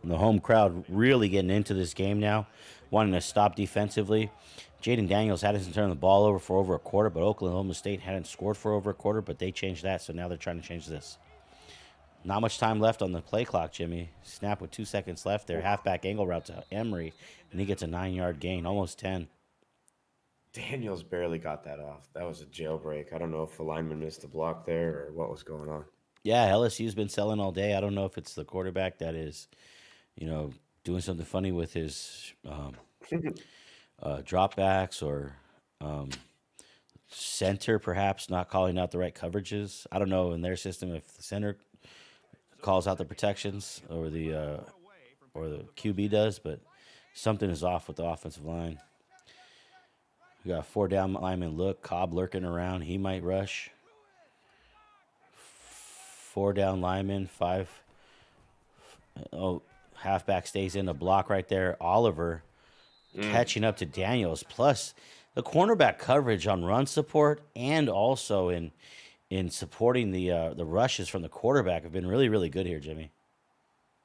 And the home crowd really getting into this game now, wanting to stop defensively. Jaden Daniels hadn't turned the ball over for over a quarter, but Oklahoma State hadn't scored for over a quarter, but they changed that, so now they're trying to change this. Not much time left on the play clock, Jimmy. Snap with 2 seconds left there. Halfback angle route to Emery, and he gets a 9-yard gain, almost 10. Daniels barely got that off. That was a jailbreak. I don't know if the lineman missed the block there or what was going on. Yeah, LSU's been selling all day. I don't know if it's the quarterback that is, doing something funny with his dropbacks or center perhaps not calling out the right coverages. I don't know in their system if the center calls out the protections or the QB does, but something is off with the offensive line. We got 4 down lineman look. Cobb lurking around. He might rush. 4 down lineman. 5. Oh, halfback stays in the block right there. Oliver catching up to Daniels. Plus, the cornerback coverage on run support and also in supporting the rushes from the quarterback have been really, really good here, Jimmy.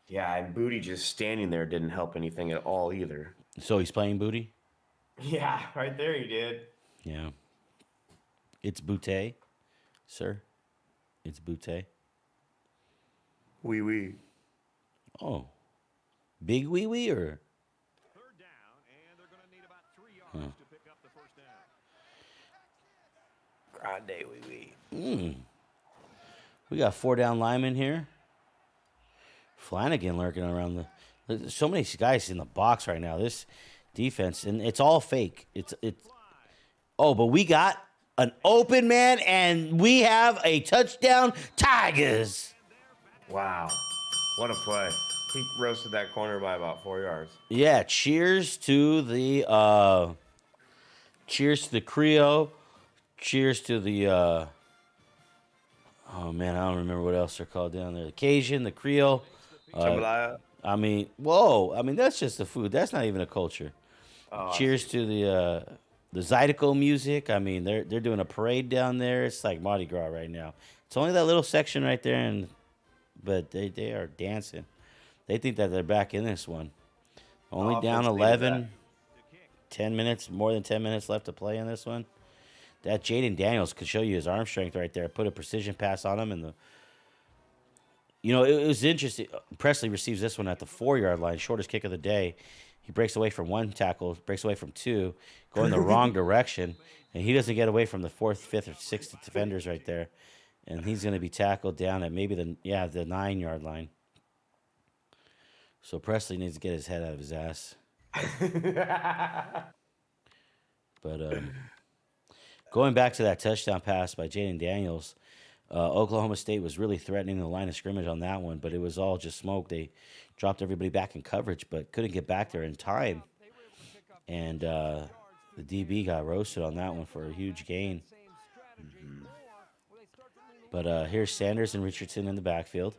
Yeah, and Booty just standing there didn't help anything at all either. So he's playing Booty? Yeah, right there he did. Yeah. It's Boutte, sir. It's Boutte. Wee wee. Oh. Big wee wee or? Third down, and they're going to need about 3 yards to pick up the first down. Grande wee wee. We got 4 down linemen here. Flanagan lurking around there's so many guys in the box right now. This defense, and it's all fake. It's but we got an open man, and we have a touchdown, Tigers. Wow. What a play. He roasted that corner by about 4 yards. Yeah, cheers to the Creole. Cheers to the oh man, I don't remember what else they're called down there. The Cajun, the Creole. Jambalaya. I mean, whoa. I mean, that's just the food. That's not even a culture. Cheers to the Zydeco music. I mean, they're doing a parade down there. It's like Mardi Gras right now. It's only that little section right there, but they are dancing. They think that they're back in this one. Only down 11. 10 minutes, more than 10 minutes left to play in this one. That Jaden Daniels could show you his arm strength right there. Put a precision pass on him, and it was interesting. Presley receives this one at the 4-yard line, shortest kick of the day. He breaks away from 1 tackle, breaks away from 2, going the wrong direction, and he doesn't get away from the 4th, 5th, or 6th defenders right there, and he's going to be tackled down at maybe the 9-yard line. So Presley needs to get his head out of his ass. But going back to that touchdown pass by Jaden Daniels, Oklahoma State was really threatening the line of scrimmage on that one, but it was all just smoke. They dropped everybody back in coverage, but couldn't get back there in time. And the DB got roasted on that one for a huge gain. But here's Sanders and Richardson in the backfield.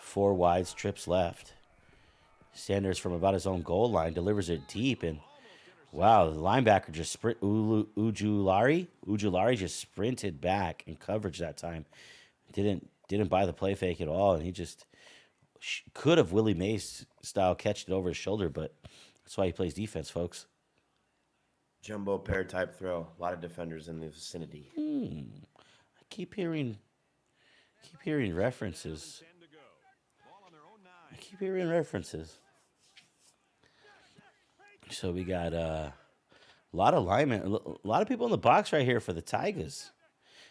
4 wides, trips left. Sanders from about his own goal line delivers it deep, and wow, the linebacker just Ujulari just sprinted back in coverage that time. Didn't buy the play fake at all, and he just could have Willie Mays style catched it over his shoulder, but that's why he plays defense, folks. Jumbo pair type throw. A lot of defenders in the vicinity. I keep hearing references. So we got a lot of linemen, a lot of people in the box right here for the Tigers.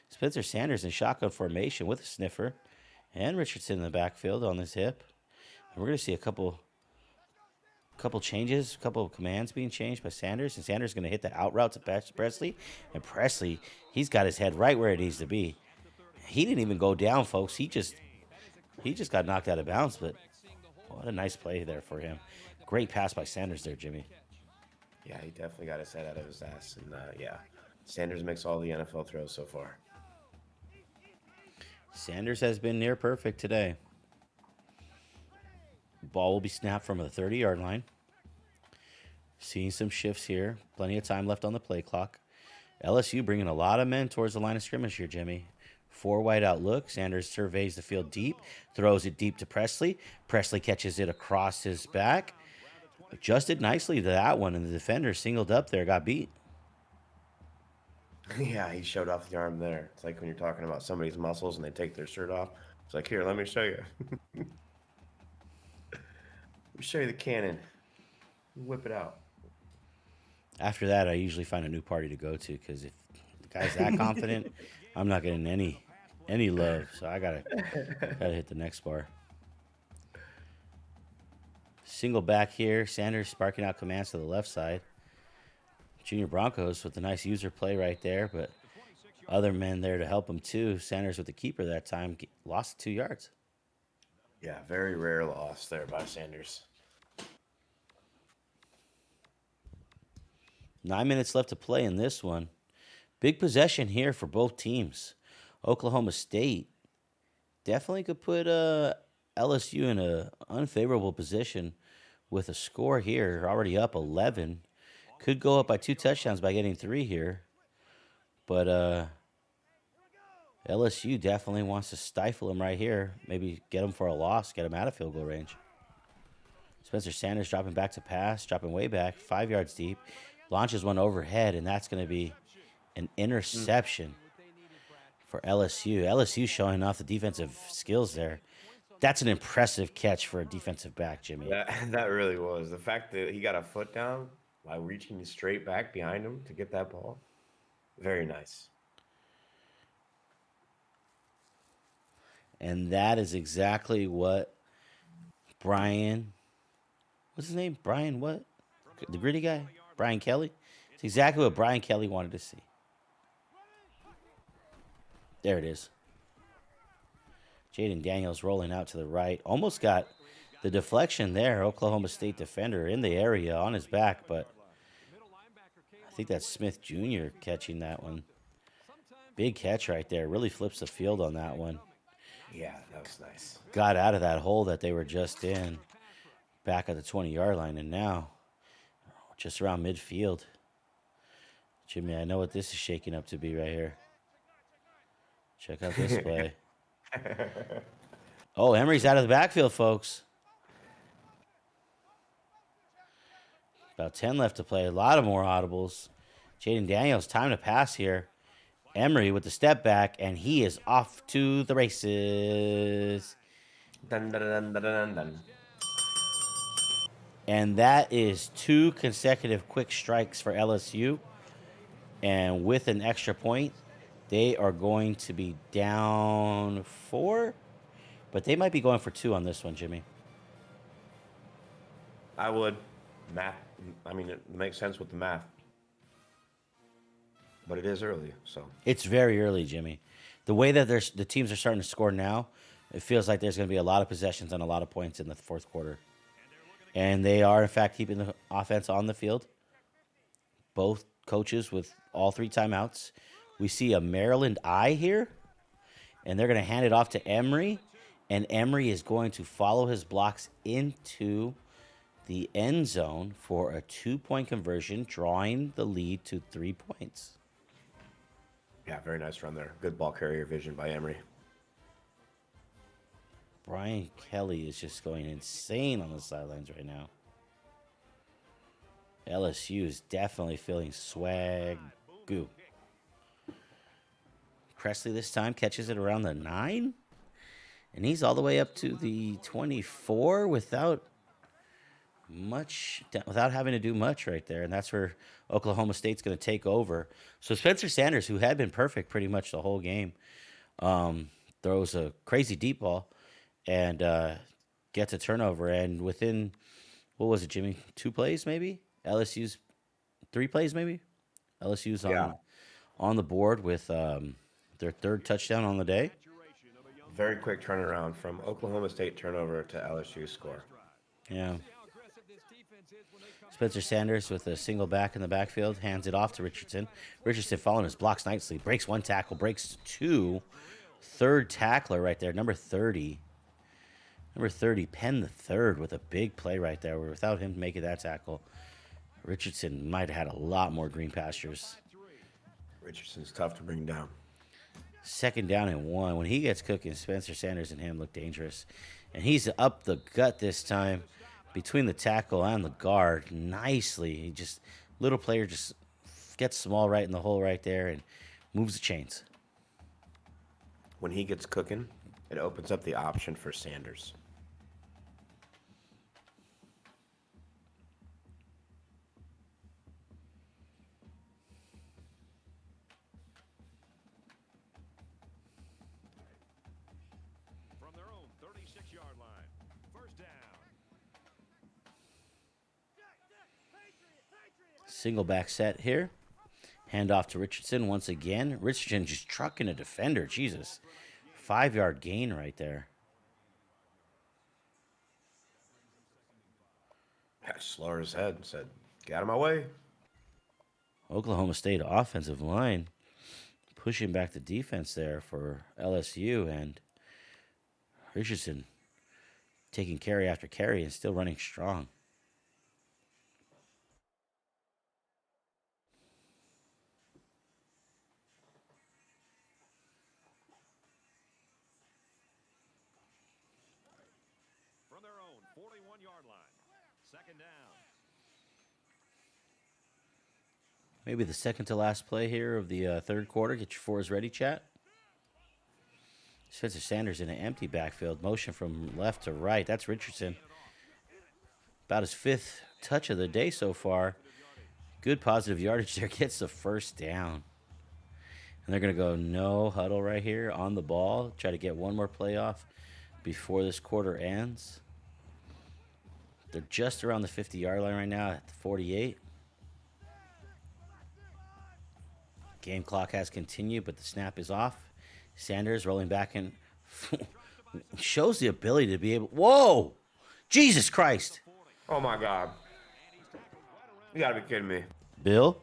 Spencer Sanders in shotgun formation with a sniffer, and Richardson in the backfield on this hip. And we're going to see a couple changes, a couple of commands being changed by Sanders, and Sanders is going to hit the out route to Presley. And Presley, he's got his head right where it needs to be. He didn't even go down, folks. He just got knocked out of bounds, but what a nice play there for him. Great pass by Sanders there, Jimmy. Yeah, he definitely got his head out of his ass. And, Sanders makes all the NFL throws so far. Sanders has been near perfect today. Ball will be snapped from the 30-yard line. Seeing some shifts here. Plenty of time left on the play clock. LSU bringing a lot of men towards the line of scrimmage here, Jimmy. 4 wide out look. Sanders surveys the field deep. Throws it deep to Presley. Presley catches it across his back. Adjusted nicely to that one, and the defender singled up there, got beat. Yeah, he showed off the arm there. It's like when you're talking about somebody's muscles and they take their shirt off. It's like, here, let me show you. Let me show you the cannon. Whip it out. After that, I usually find a new party to go to, because if the guy's that confident, I'm not getting any love. So I gotta hit the next bar. Single back here. Sanders sparking out commands to the left side. Junior Broncos with a nice user play right there, but other men there to help him too. Sanders with the keeper that time lost 2 yards. Yeah, very rare loss there by Sanders. 9 minutes left to play in this one. Big possession here for both teams. Oklahoma State definitely could put LSU in a unfavorable position with a score here. Already up 11. Could go up by 2 touchdowns by getting 3 here. But LSU definitely wants to stifle him right here. Maybe get him for a loss, get him out of field goal range. Spencer Sanders dropping back to pass, dropping way back, 5 yards deep. Launches one overhead, and that's going to be an interception for LSU. LSU showing off the defensive skills there. That's an impressive catch for a defensive back, Jimmy. That really was. The fact that he got a foot down while reaching straight back behind him to get that ball. Very nice. And that is exactly what Brian, what's his name? Brian what? The gritty guy? Brian Kelly? It's exactly what Brian Kelly wanted to see. There it is. Jaden Daniels rolling out to the right. Almost got the deflection there. Oklahoma State defender in the area on his back, but I think that's Smith Jr. catching that one. Big catch right there. Really flips the field on that one. Yeah, that was nice. Got out of that hole that they were just in, back at the 20-yard line, and now just around midfield. Jimmy, I know what this is shaking up to be right here. Check out this play. Oh, Emery's out of the backfield, folks. About 10 left to play. A lot of more audibles. Jaden Daniels, time to pass here. Emery with the step back, and he is off to the races. Dun, dun, dun, dun, dun, dun. And that is 2 consecutive quick strikes for LSU. And with an extra point, they are going to be down 4. But they might be going for 2 on this one, Jimmy. I would. Math. I mean, it makes sense with the math. But it is early, so. It's very early, Jimmy. The way that the teams are starting to score now, it feels like there's going to be a lot of possessions and a lot of points in the fourth quarter. And they are, in fact, keeping the offense on the field. Both coaches with all 3 timeouts. We see a Maryland eye here, and they're going to hand it off to Emery. And Emery is going to follow his blocks into the end zone for a 2-point conversion, drawing the lead to 3 points. Yeah, very nice run there. Good ball carrier vision by Emery. Brian Kelly is just going insane on the sidelines right now. LSU is definitely feeling swag goo. Presley this time catches it around the 9. And he's all the way up to the 24 without having to do much right there. And that's where Oklahoma State's going to take over. So Spencer Sanders, who had been perfect pretty much the whole game, throws a crazy deep ball and gets a turnover. And within, what was it, Jimmy? 2 plays maybe? LSU's 3 plays maybe? LSU's on the board with their 3rd touchdown on the day. Very quick turnaround from Oklahoma State turnover to LSU score. Yeah. Spencer Sanders with a single back in the backfield, hands it off to Richardson. Richardson following his blocks nicely. Breaks 1 tackle, breaks 2. 3rd tackler right there, number 30. Number 30, Penn the 3rd with a big play right there. Where without him making that tackle, Richardson might have had a lot more green pastures. Richardson's tough to bring down. 2nd down and 1. When he gets cooking, Spencer Sanders and him look dangerous. And he's up the gut this time between the tackle and the guard nicely. He just, little player just gets small right in the hole right there and moves the chains. When he gets cooking, it opens up the option for Sanders. From their own 36-yard line. First down. Single back set here. Hand off to Richardson once again. Richardson just trucking a defender. Jesus. 5-yard gain right there. Slower his head and said, get out of my way. Oklahoma State offensive line pushing back the defense there for LSU, and Richardson taking carry after carry and still running strong. From their own 41-yard line. Second down. Maybe the second to last play here of the third quarter. Get your fours ready, chat. Spencer Sanders in an empty backfield. Motion from left to right. That's Richardson. About his 5th touch of the day so far. Good positive yardage there. Gets the first down. And they're going to go no huddle right here on the ball. Try to get one more play off before this quarter ends. They're just around the 50-yard line right now at the 48. Game clock has continued, but the snap is off. Sanders rolling back and shows the ability to be able. Whoa! Jesus Christ! Oh my God! You gotta be kidding me. Bill?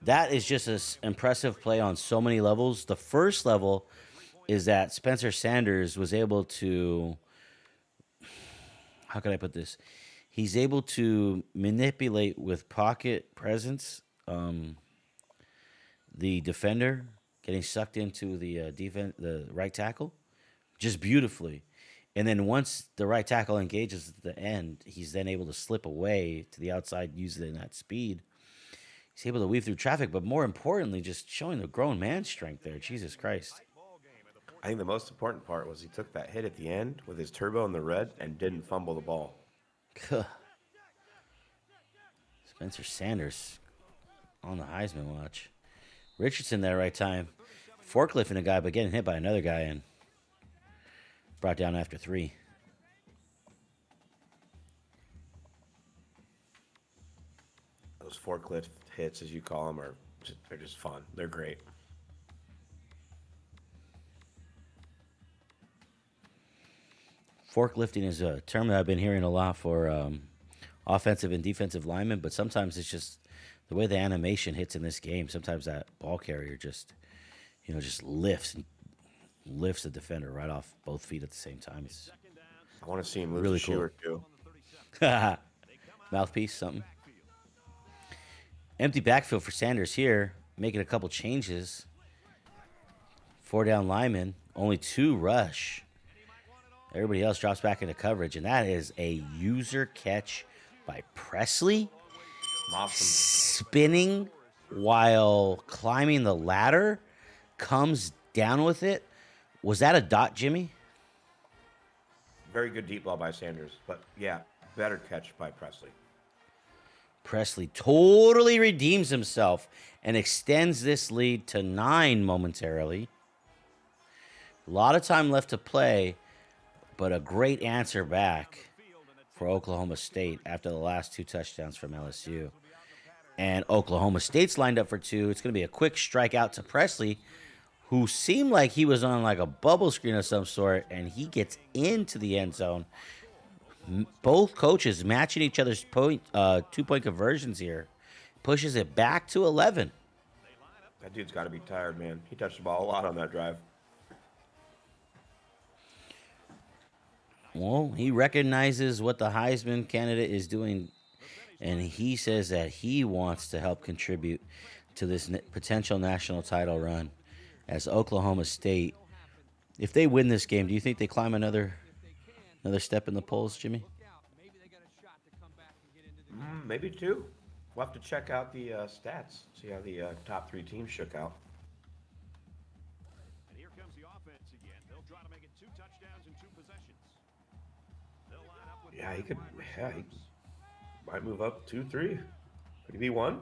That is just an impressive play on so many levels. The first level is that Spencer Sanders was able to. How can I put this? He's able to manipulate with pocket presence the defender getting sucked into the the right tackle, just beautifully. And then once the right tackle engages at the end, he's then able to slip away to the outside using that speed. He's able to weave through traffic, but more importantly, just showing the grown man strength there. Jesus Christ. I think the most important part was he took that hit at the end with his turbo in the red and didn't fumble the ball. Spencer Sanders on the Heisman watch. Richardson there right time. Forklifting a guy, but getting hit by another guy and brought down after 3. Those forklift hits, as you call them, they're just fun. They're great. Forklifting is a term that I've been hearing a lot for offensive and defensive linemen, but sometimes it's just the way the animation hits in this game. Sometimes that ball carrier just lifts the defender right off both feet at the same time. It's I want to see him lose really a shoe cool. or two. Mouthpiece, something. Empty backfield for Sanders here, making a couple changes. 4 down linemen, only 2 rush. Everybody else drops back into coverage, and that is a user catch by Presley. Awesome. Spinning while climbing the ladder, comes down with it. Was that a dot, Jimmy? Very good deep ball by Sanders, but yeah, better catch by Presley. Presley totally redeems himself and extends this lead to 9 momentarily. A lot of time left to play, but a great answer back for Oklahoma State after the last 2 touchdowns from LSU. And Oklahoma State's lined up for 2. It's going to be a quick strike out to Presley, who seemed like he was on like a bubble screen of some sort, and he gets into the end zone. Both coaches matching each other's 2-point conversions here. Pushes it back to 11. That dude's got to be tired, man. He touched the ball a lot on that drive. Well, he recognizes what the Heisman candidate is doing, and he says that he wants to help contribute to this potential national title run as Oklahoma State. If they win this game, do you think they climb another step in the polls, Jimmy? Maybe 2. We'll have to check out the stats, see how the top 3 teams shook out. And here comes the offense again. They'll try to make it 2 touchdowns in 2 possessions. They'll line up with He might move up 2-3. Could he be 1?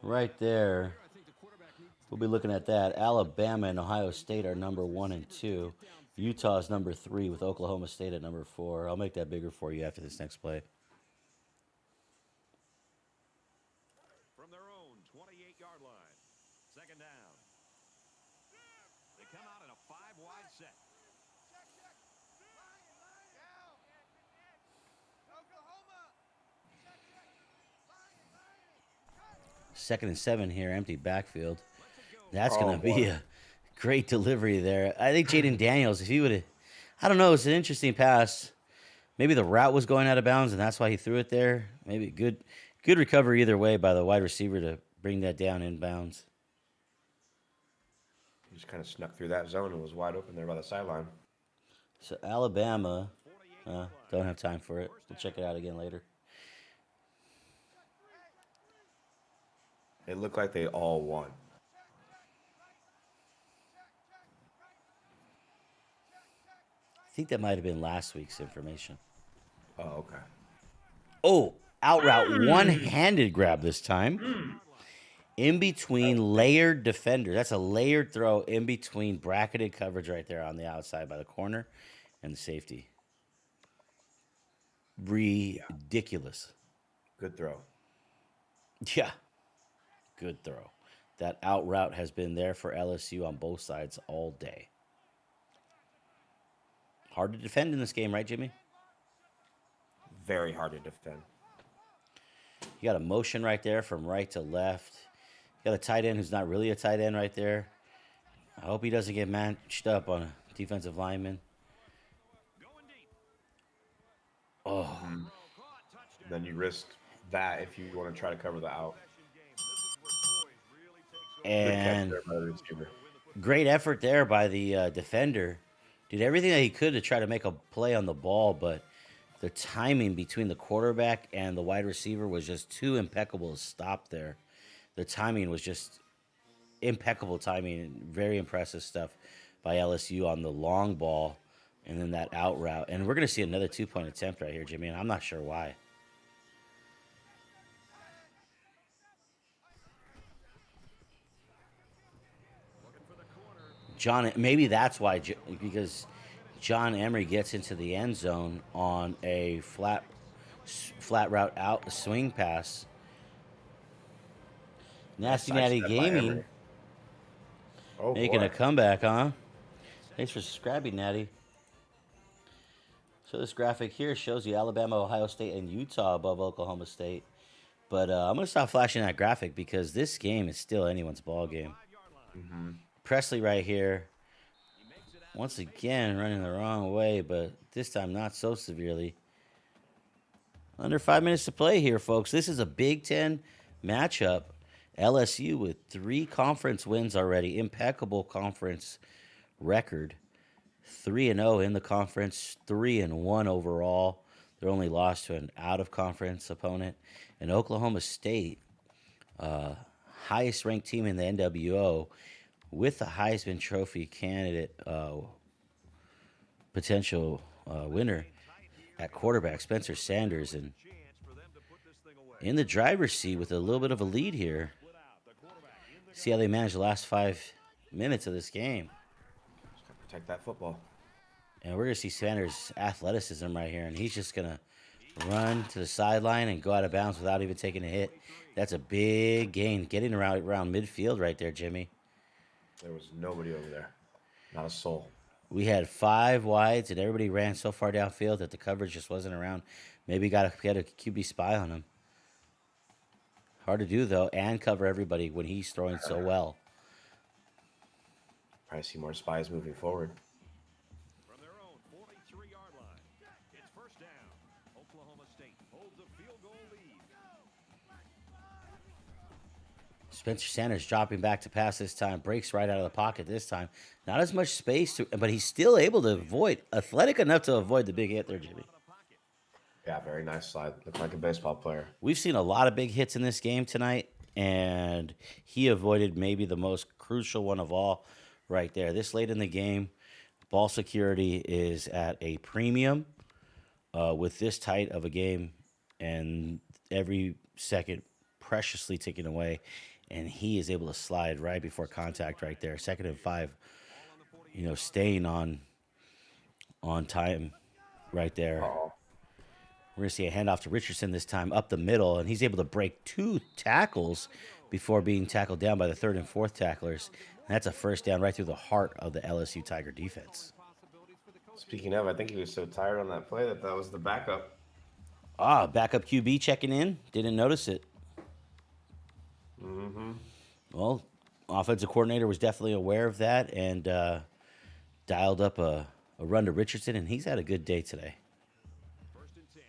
Right there. We'll be looking at that. Alabama and Ohio State are number 1 and 2. Utah's number 3 with Oklahoma State at number 4. I'll make that bigger for you after this next play. from their own 28-yard line. Second down. They come out in a 2nd and 7 here, empty backfield. That's Oh, going to be boy. a great delivery there. I think Jaden Daniels, if he would have, I don't know, it's an interesting pass. Maybe the route was going out of bounds, and that's why he threw it there. Maybe good recovery either way by the wide receiver to bring that down inbounds. He just kind of snuck through that zone and was wide open there by the sideline. So Alabama, don't have time for it. We'll check it out again later. It looked like they all won. I think that might have been last week's information. Oh, okay. Oh, out route, one-handed grab this time. In between layered defender. That's a layered throw in between bracketed coverage right there on the outside by the corner and the safety. Ridiculous. Good throw. Yeah. Good throw. That out route has been there for LSU on both sides all day. Hard to defend in this game, right, Jimmy? Very hard to defend. You got a motion right there from right to left. You got a tight end who's not really a tight end right there. I hope he doesn't get matched up on a defensive lineman. Oh, Then you risk that if you want to try to cover the out. Good catch and there by the receiver. great effort there by the defender. Did everything that he could to try to make a play on the ball, but the timing between the quarterback and the wide receiver was just too impeccable to stop there. The timing was just impeccable timing. Very impressive stuff by LSU on the long ball and then that out route. And we're going to see another 2-point attempt right here, Jimmy, and I'm not sure why. Maybe that's why, because John Emery gets into the end zone on a flat route out swing pass. Nasty Nice Natty sidestep by Gaming Emery. Oh, making boy. a comeback, huh? Thanks for subscribing, Natty. So this graphic here shows you Alabama, Ohio State, and Utah above Oklahoma State. But I'm going to stop flashing that graphic because this game is still anyone's ball game. Presley right here, once again running the wrong way, but this time not so severely. Under 5 minutes to play here, folks. This is a Big Ten matchup. LSU with 3 conference wins already. Impeccable conference record. 3-0 in the conference, 3-1 overall. Their only loss to an out-of-conference opponent. And Oklahoma State, highest ranked team in the NWO, with the Heisman Trophy candidate potential winner at quarterback, Spencer Sanders, and in the driver's seat with a little bit of a lead here. See how they manage the last 5 minutes of this game. Protect that football. And we're going to see Sanders' athleticism right here, and he's just going to run to the sideline and go out of bounds without even taking a hit. That's a big gain, getting around midfield right there, Jimmy. There was nobody over there. Not a soul. We had 5 wides, and everybody ran so far downfield that the coverage just wasn't around. Maybe he had a QB spy on him. Hard to do, though, and cover everybody when he's throwing so well. Probably see more spies moving forward. From their own 43-yard line, it's first down. Oklahoma State holds a field goal lead. Spencer Sanders dropping back to pass this time. Breaks right out of the pocket this time. Not as much space, but he's still able to avoid. Athletic enough to avoid the big hit there, Jimmy. Yeah, very nice slide. Looked like a baseball player. We've seen a lot of big hits in this game tonight, and he avoided maybe the most crucial one of all right there. This late in the game, ball security is at a premium with this tight of a game, and every second preciously ticking away. And he is able to slide right before contact right there. 2nd and 5, staying on time right there. Uh-oh. We're going to see a handoff to Richardson this time up the middle, and he's able to break 2 tackles before being tackled down by the 3rd and 4th tacklers. And that's a first down right through the heart of the LSU Tiger defense. Speaking of, I think he was so tired on that play that was the backup. Backup QB checking in. Didn't notice it. Well, offensive coordinator was definitely aware of that and dialed up a run to Richardson, and he's had a good day today. First and 10.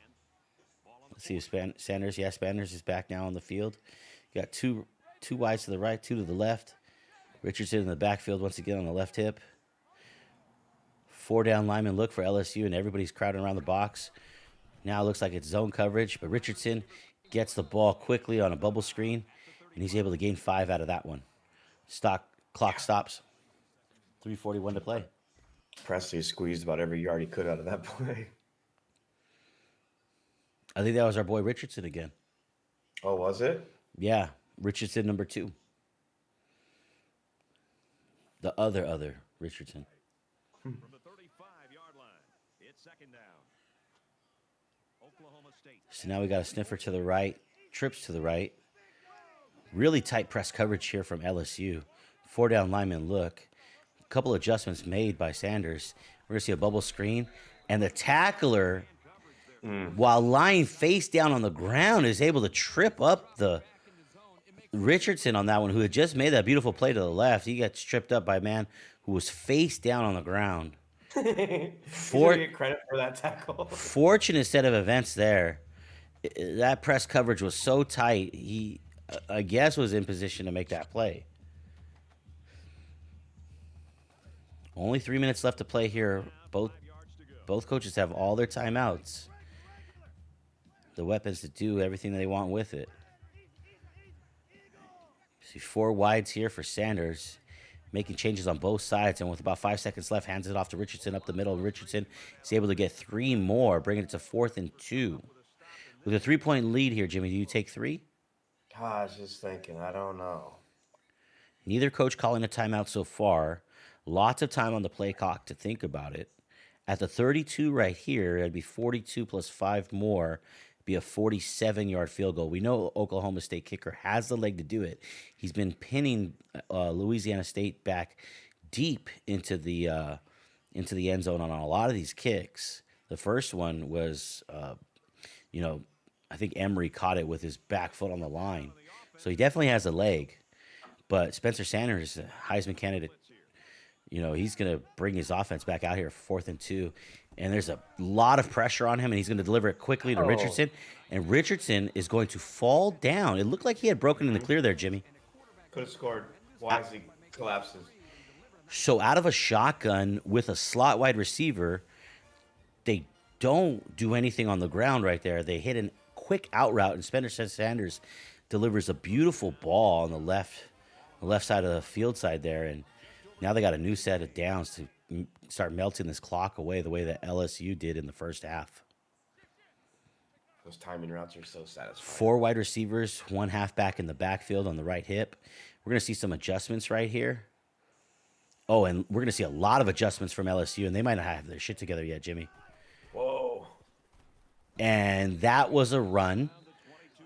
Ball on the Let's see if Sanders. Yeah, Sanders is back now on the field. You got two wides to the right, two to the left. Richardson in the backfield once again on the left hip. 4 down lineman look for LSU, and everybody's crowding around the box. Now it looks like it's zone coverage, but Richardson gets the ball quickly on a bubble screen, and he's able to gain 5 out of that one. Clock stops. 3:41 to play. Presley squeezed about every yard he could out of that play. I think that was our boy Richardson again. Oh, was it? Yeah, Richardson number 2. The other Richardson. from the 35-yard line. It's second down. Oklahoma State. So now we got a sniffer to the right, trips to the right. Really tight press coverage here from LSU. 4 down lineman look. A couple adjustments made by Sanders. We're going to see a bubble screen. And the tackler, while lying face down on the ground, is able to trip up the Richardson on that one, who had just made that beautiful play to the left. He got tripped up by a man who was face down on the ground. He's gonna get credit for that tackle. Fortunate set of events there. That press coverage was so tight, he, I guess, was in position to make that play. Only 3 minutes left to play here. Both coaches have all their timeouts. The weapons to do everything they want with it. See 4 wides here for Sanders, making changes on both sides, and with about 5 seconds left, hands it off to Richardson up the middle. Richardson is able to get 3 more, bringing it to 4th and 2. With a 3-point lead here, Jimmy, do you take 3? Gosh, just thinking. I don't know. Neither coach calling a timeout so far. Lots of time on the play clock to think about it. At the 32 right here, it'd be 42 plus 5 more. Be a 47-yard field goal. We know Oklahoma State kicker has the leg to do it. He's been pinning Louisiana State back deep into the end zone on a lot of these kicks. The first one was, I think Emery caught it with his back foot on the line. So he definitely has a leg. But Spencer Sanders, Heisman candidate, he's going to bring his offense back out here for 4th and 2. And there's a lot of pressure on him, and he's going to deliver it quickly to Richardson. And Richardson is going to fall down. It looked like he had broken in the clear there, Jimmy. Could have scored. Wisely collapses. So out of a shotgun with a slot wide receiver, they don't do anything on the ground right there. They hit a quick out route, and Spencer Sanders delivers a beautiful ball on the left side of the field side there. And now they got a new set of downs to start melting this clock away the way that LSU did in the first half. Those timing routes are so satisfying. 4 wide receivers, 1 halfback in the backfield on the right hip. We're going to see some adjustments right here. Oh, and we're going to see a lot of adjustments from LSU, and they might not have their shit together yet, Jimmy. Whoa. And that was a run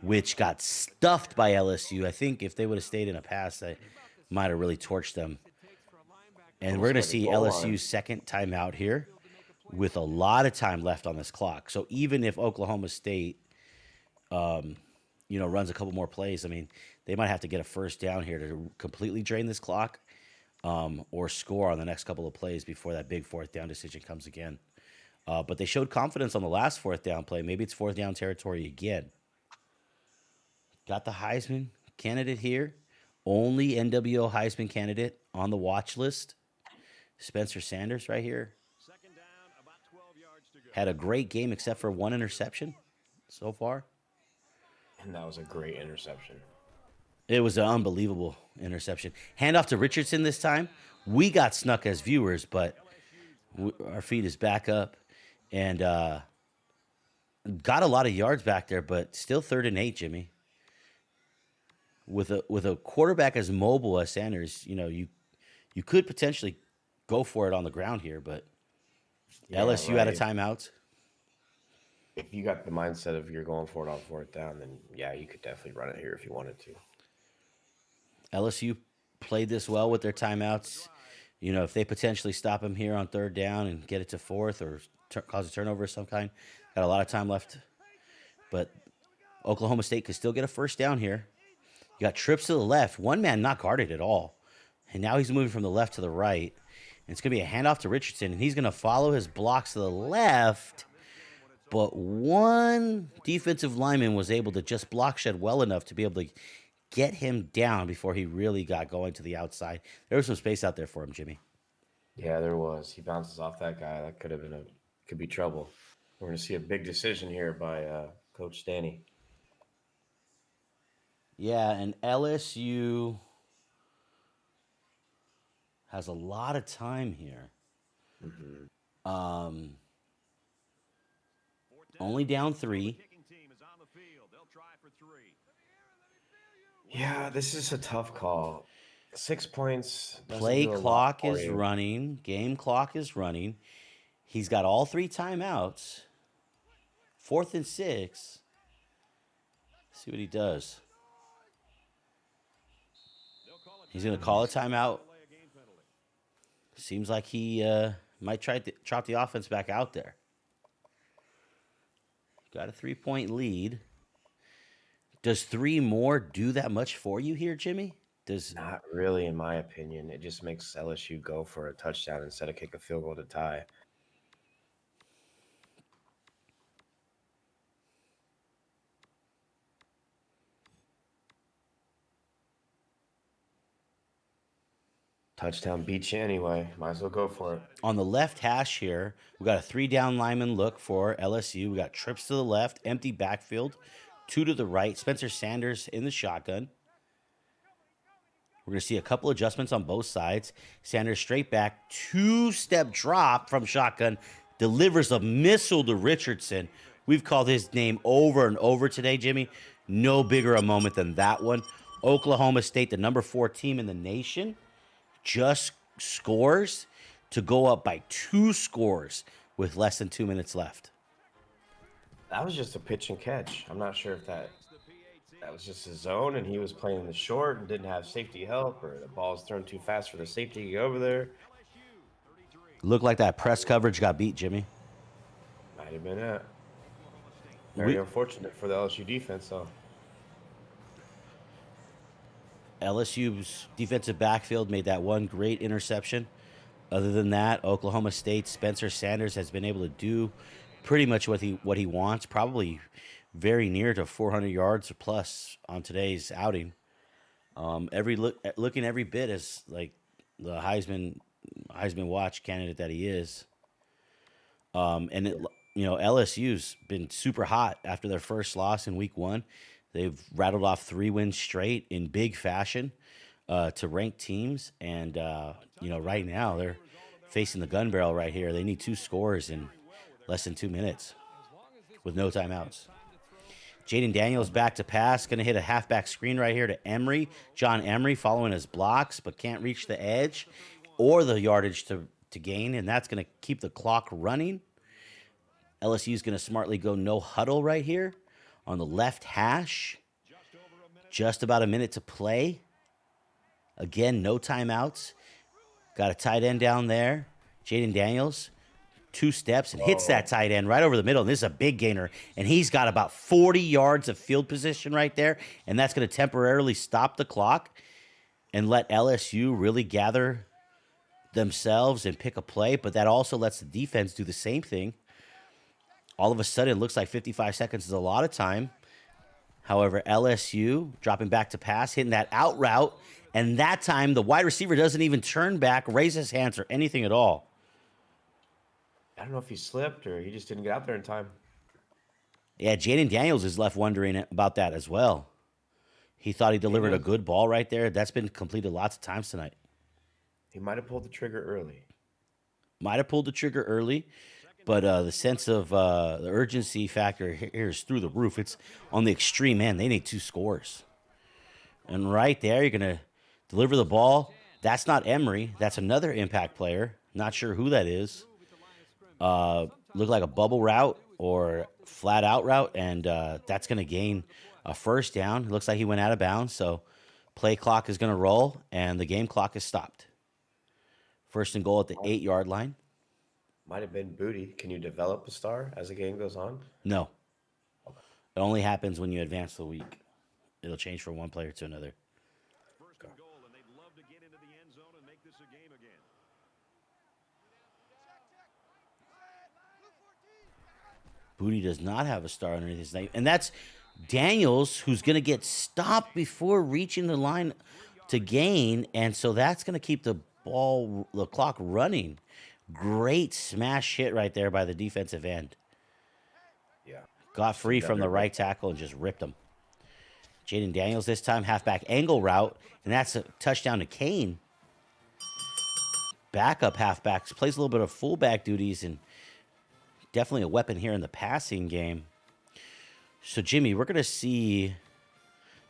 which got stuffed by LSU. I think if they would have stayed in a pass, they might have really torched them. And we're going to see LSU's second timeout here with a lot of time left on this clock. So even if Oklahoma State, runs a couple more plays, I mean, they might have to get a first down here to completely drain this clock or score on the next couple of plays before that big 4th down decision comes again. But they showed confidence on the last 4th down play. Maybe it's 4th down territory again. Got the Heisman candidate here. Only NWO Heisman candidate on the watch list. Spencer Sanders right here. Second down, about 12 yards to go. Had a great game except for 1 interception so far. And that was a great interception. It was an unbelievable interception. Handoff to Richardson this time. We got snuck as viewers, but our feed is back up. And got a lot of yards back there, but still 3rd and 8, Jimmy. With a quarterback as mobile as Sanders, you could potentially go for it on the ground here, but LSU out of timeouts. If you got the mindset of you're going for it on 4th down, then yeah, you could definitely run it here if you wanted to. LSU played this well with their timeouts. If they potentially stop him here on 3rd down and get it to 4th or cause a turnover of some kind, got a lot of time left. But Oklahoma State could still get a first down here. You got trips to the left. One man not guarded at all. And now he's moving from the left to the right. And it's going to be a handoff to Richardson, and he's going to follow his blocks to the left. But one defensive lineman was able to just block shed well enough to be able to get him down before he really got going to the outside. There was some space out there for him, Jimmy. Yeah, there was. He bounces off that guy. That could be trouble. We're going to see a big decision here by Coach Danny. Yeah, and LSU has a lot of time here. Only down 3. Yeah, this is a tough call. 6 points. doesn't Play do a lot clock for is you. running. Game clock is running. He's got all 3 timeouts. 4th and 6. See what he does. He's going to call a timeout. Seems like he might try to trot the offense back out there. Got a 3-point lead. Does 3 more do that much for you here, Jimmy? Not really, in my opinion. It just makes LSU go for a touchdown instead of kick a field goal to tie. Touchdown beats you anyway. Might as well go for it. On the left hash here, we got a 3-down lineman look for LSU. We got trips to the left, empty backfield, 2 to the right. Spencer Sanders in the shotgun. We're going to see a couple adjustments on both sides. Sanders straight back, 2-step drop from shotgun, delivers a missile to Richardson. We've called his name over and over today, Jimmy. No bigger a moment than that one. Oklahoma State, the number 4 team in the nation, just scores to go up by 2 scores with less than 2 minutes left. That was just a pitch and catch. I'm not sure if that was just his zone and he was playing in the short and didn't have safety help, or the ball was thrown too fast for the safety to go over there. Looked like that press coverage got beat, Jimmy. Might have been it. Very unfortunate for the LSU defense, though. LSU's defensive backfield made that one great interception. Other than that, Oklahoma State Spencer Sanders has been able to do pretty much what he wants, probably very near to 400 yards or plus on today's outing. Looking every bit as like the Heisman Watch candidate that he is. LSU's been super hot after their first loss in week 1. They've rattled off 3 wins straight in big fashion to ranked teams. And, right now they're facing the gun barrel right here. They need 2 scores in less than 2 minutes with no timeouts. Jaden Daniels back to pass. Going to hit a halfback screen right here to Emery. John Emery following his blocks, but can't reach the edge or the yardage to gain. And that's going to keep the clock running. LSU is going to smartly go no huddle right here on the left hash. Just about a minute to play. Again, no timeouts. Got a tight end down there. Jaden Daniels, 2 steps and hits that tight end right over the middle. And this is a big gainer. And he's got about 40 yards of field position right there. And that's going to temporarily stop the clock and let LSU really gather themselves and pick a play. But that also lets the defense do the same thing. All of a sudden, it looks like 55 seconds is a lot of time. However, LSU dropping back to pass, hitting that out route. And that time, the wide receiver doesn't even turn back, raise his hands, or anything at all. I don't know if he slipped or he just didn't get out there in time. Yeah, Jaden Daniels is left wondering about that as well. He thought he delivered a good ball right there. That's been completed lots of times tonight. He might have pulled the trigger early. But the sense of the urgency factor here is through the roof. It's on the extreme end. They need 2 scores. And right there, you're going to deliver the ball. That's not Emery. That's another impact player. Not sure who that is. Looked like a bubble route or flat out route, and that's going to gain a first down. It looks like he went out of bounds, so play clock is going to roll, and the game clock is stopped. First and goal at the 8-yard line. Might have been Booty. Can you develop a star as the game goes on? No. It only happens when you advance the week. It'll change from one player to another. First and goal, and they'd love to get into the end zone and make this a game again. Booty does not have a star underneath his name. And that's Daniels, who's going to get stopped before reaching the line to gain. And so that's going to keep the clock running. Great smash hit right there by the defensive end. Yeah. Got free from the right tackle and just ripped him. Jaden Daniels this time, halfback angle route. And that's a touchdown to Kane. Backup halfbacks, plays a little bit of fullback duties and definitely a weapon here in the passing game. So, Jimmy, we're going to see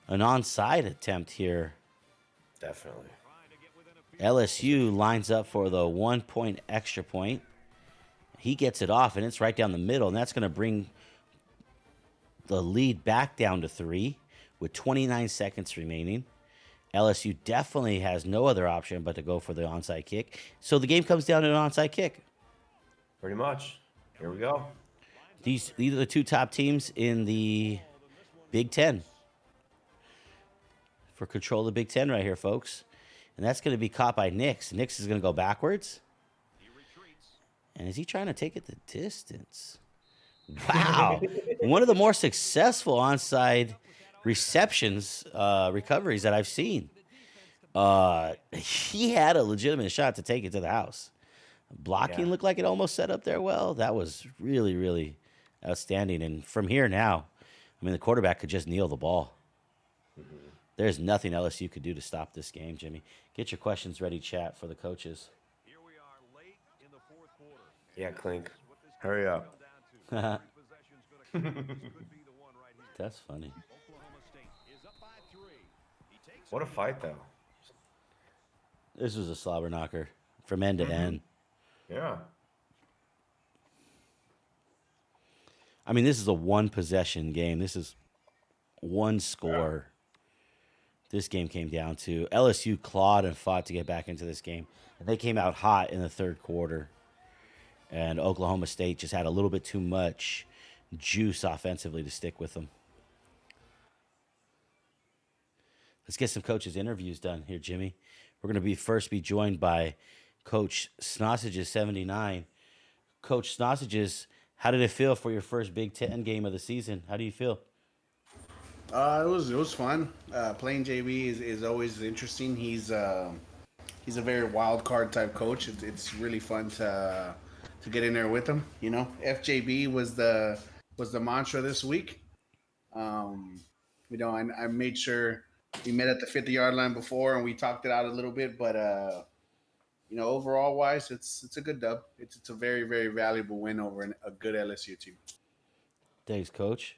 an onside attempt here. Definitely. LSU lines up for the 1 point extra point. He gets it off, and it's right down the middle, and that's going to bring the lead back down to 3 with 29 seconds remaining. LSU definitely has no other option but to go for the onside kick. So the game comes down to an onside kick. Pretty much. Here we go. These are the two top teams in the Big Ten. For control of the Big Ten right here, folks. And that's going to be caught by Nix. Nix is going to go backwards. And is he trying to take it the distance? Wow. One of the more successful onside receptions, recoveries that I've seen. He had a legitimate shot to take it to the house. Blocking looked like it almost set up there well. That was really, really outstanding. And from here now, I mean, the quarterback could just kneel the ball. Mm-hmm. There's nothing LSU could do to stop this game, Jimmy. Get your questions ready, chat, for the coaches. Here we are late in the fourth quarter. Yeah, Clink. Hurry up. That's funny. Oklahoma State is up by 3. He takes What a fight, though. This was a slobber knocker from end to end. Yeah. I mean, this is a one possession game. This is one score. This game came down to LSU clawed and fought to get back into this game. And they came out hot in the third quarter. And Oklahoma State just had a little bit too much juice offensively to stick with them. Let's get some coaches' interviews done here, Jimmy. We're going to first be joined by Coach Snossages79. Coach Snossages, how did it feel for your first Big Ten game of the season? How do you feel? It was fun. Playing JB is always interesting. He's a very wild card type coach. It's really fun to get in there with him. You know, FJB was the mantra this week. You know, I made sure we met at the 50-yard line before and we talked it out a little bit, but you know, overall wise, it's a good dub. It's a very, very valuable win over a good LSU team. Thanks, Coach.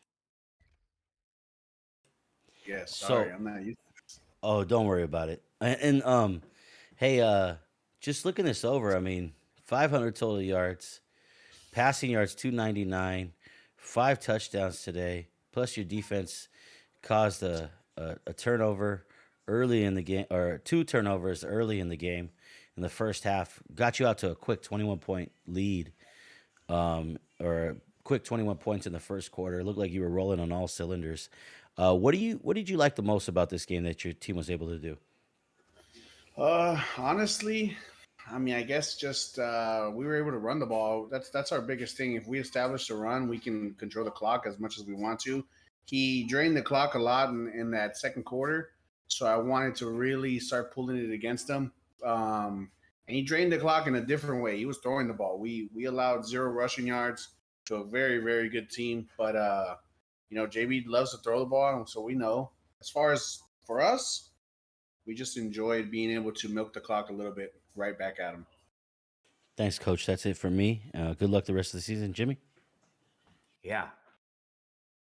Yes, sorry, I'm not used to this. Oh, don't worry about it. And hey, just looking this over, I mean, 500 total yards, passing yards 299, 5 touchdowns today. Plus your defense caused a turnover early in the game, or 2 turnovers early in the game in the first half. Got you out to a quick 21-point lead, or a quick 21 points in the first quarter. It looked like you were rolling on all cylinders. What did you like the most about this game that your team was able to do? Honestly, I mean, I guess just we were able to run the ball. That's our biggest thing. If we establish a run, we can control the clock as much as we want to. He drained the clock a lot in that second quarter, so I wanted to really start pulling it against him. And he drained the clock in a different way. He was throwing the ball. We allowed 0 rushing yards to a very, very good team, but you know, JB loves to throw the ball, so we know. As far as for us, we just enjoyed being able to milk the clock a little bit right back at him. Thanks, Coach. That's it for me. Good luck the rest of the season, Jimmy. Yeah.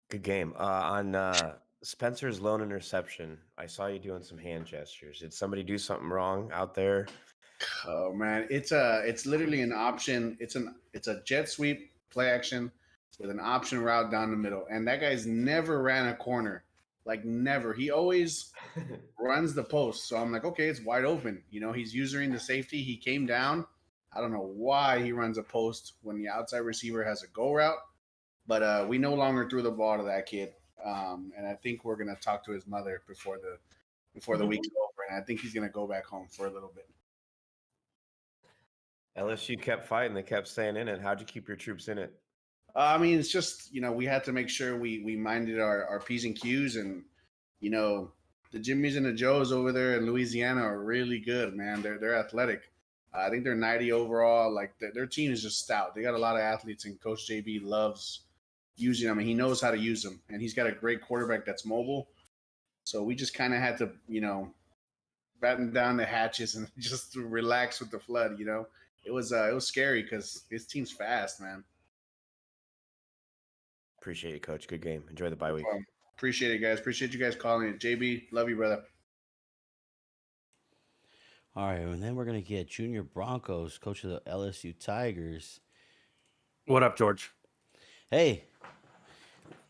Good game. On Spencer's lone interception, I saw you doing some hand gestures. Did somebody do something wrong out there? Oh man, it's literally an option. It's a jet sweep play action with an option route down the middle. And that guy's never ran a corner. Like never. He always runs the post. So I'm like, okay, it's wide open. You know, he's using the safety. He came down. I don't know why he runs a post when the outside receiver has a go route. But we no longer threw the ball to that kid. and I think we're gonna talk to his mother before the week's over, and I think he's gonna go back home for a little bit. LSU kept fighting. They kept staying in it. How'd you keep your troops in it? I mean, it's just we had to make sure we minded our p's and q's, and the Jimmys and the Joes over there in Louisiana are really good, man. They're athletic. I think they're 90 overall. Like their team is just stout. They got a lot of athletes, and Coach JB loves using them, and he knows how to use them. And he's got a great quarterback that's mobile. So we just kind of had to, batten down the hatches and just relax with the flood. It was scary because his team's fast, man. Appreciate it, Coach. Good game. Enjoy the bye week. Appreciate it, guys. Appreciate you guys calling it. JB, love you, brother. All right, and then we're gonna get Junior Broncos, coach of the LSU Tigers. What up, George? Hey,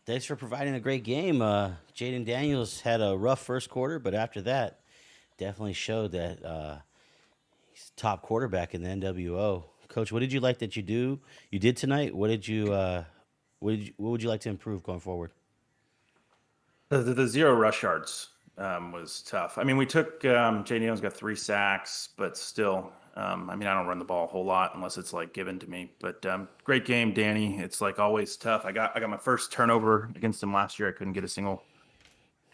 thanks for providing a great game. Jaden Daniels had a rough first quarter, but after that, definitely showed that he's top quarterback in the NWO. Coach, what did you like that you did tonight? What would you like to improve going forward? The zero rush yards was tough. I mean, we took Jay Daniels got 3 sacks, but still, I mean, I don't run the ball a whole lot unless it's like given to me. But great game, Danny. It's like always tough. I got my first turnover against him last year. I couldn't get a single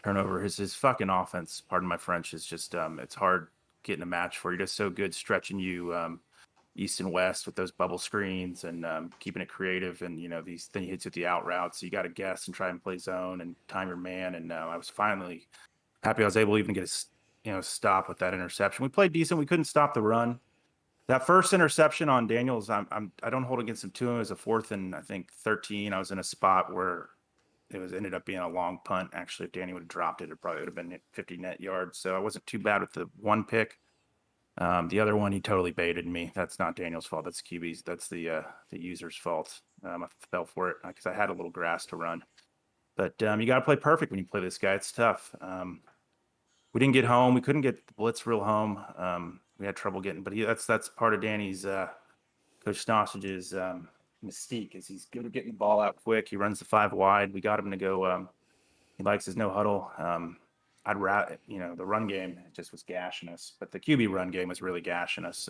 turnover. His fucking offense, pardon my French, is just it's hard getting a match for you. Just so good stretching you east and west with those bubble screens and keeping it creative, and these thing hits with the out routes, so you got to guess and try and play zone and time your man. And I was finally happy I was able to even get a stop with that interception. We played decent. We couldn't stop the run. That first interception on Daniels, I don't hold against him too. It was a 4th and I think 13. I was in a spot where ended up being a long punt. Actually, if Danny would have dropped it, it probably would have been 50 net yards. So I wasn't too bad with the one pick. The other one, he totally baited me. That's not Daniel's fault. That's QB's. That's the user's fault. I fell for it because I had a little grass to run. But you got to play perfect when you play this guy. It's tough. We didn't get home. We couldn't get the blitz real home. We had trouble getting. But that's part of Danny's Coach Stosage's mystique. Is he's good at getting the ball out quick. He runs the 5 wide. We got him to go. He likes his no huddle. I'd rather, the run game just was gashing us, but the QB run game was really gashing us.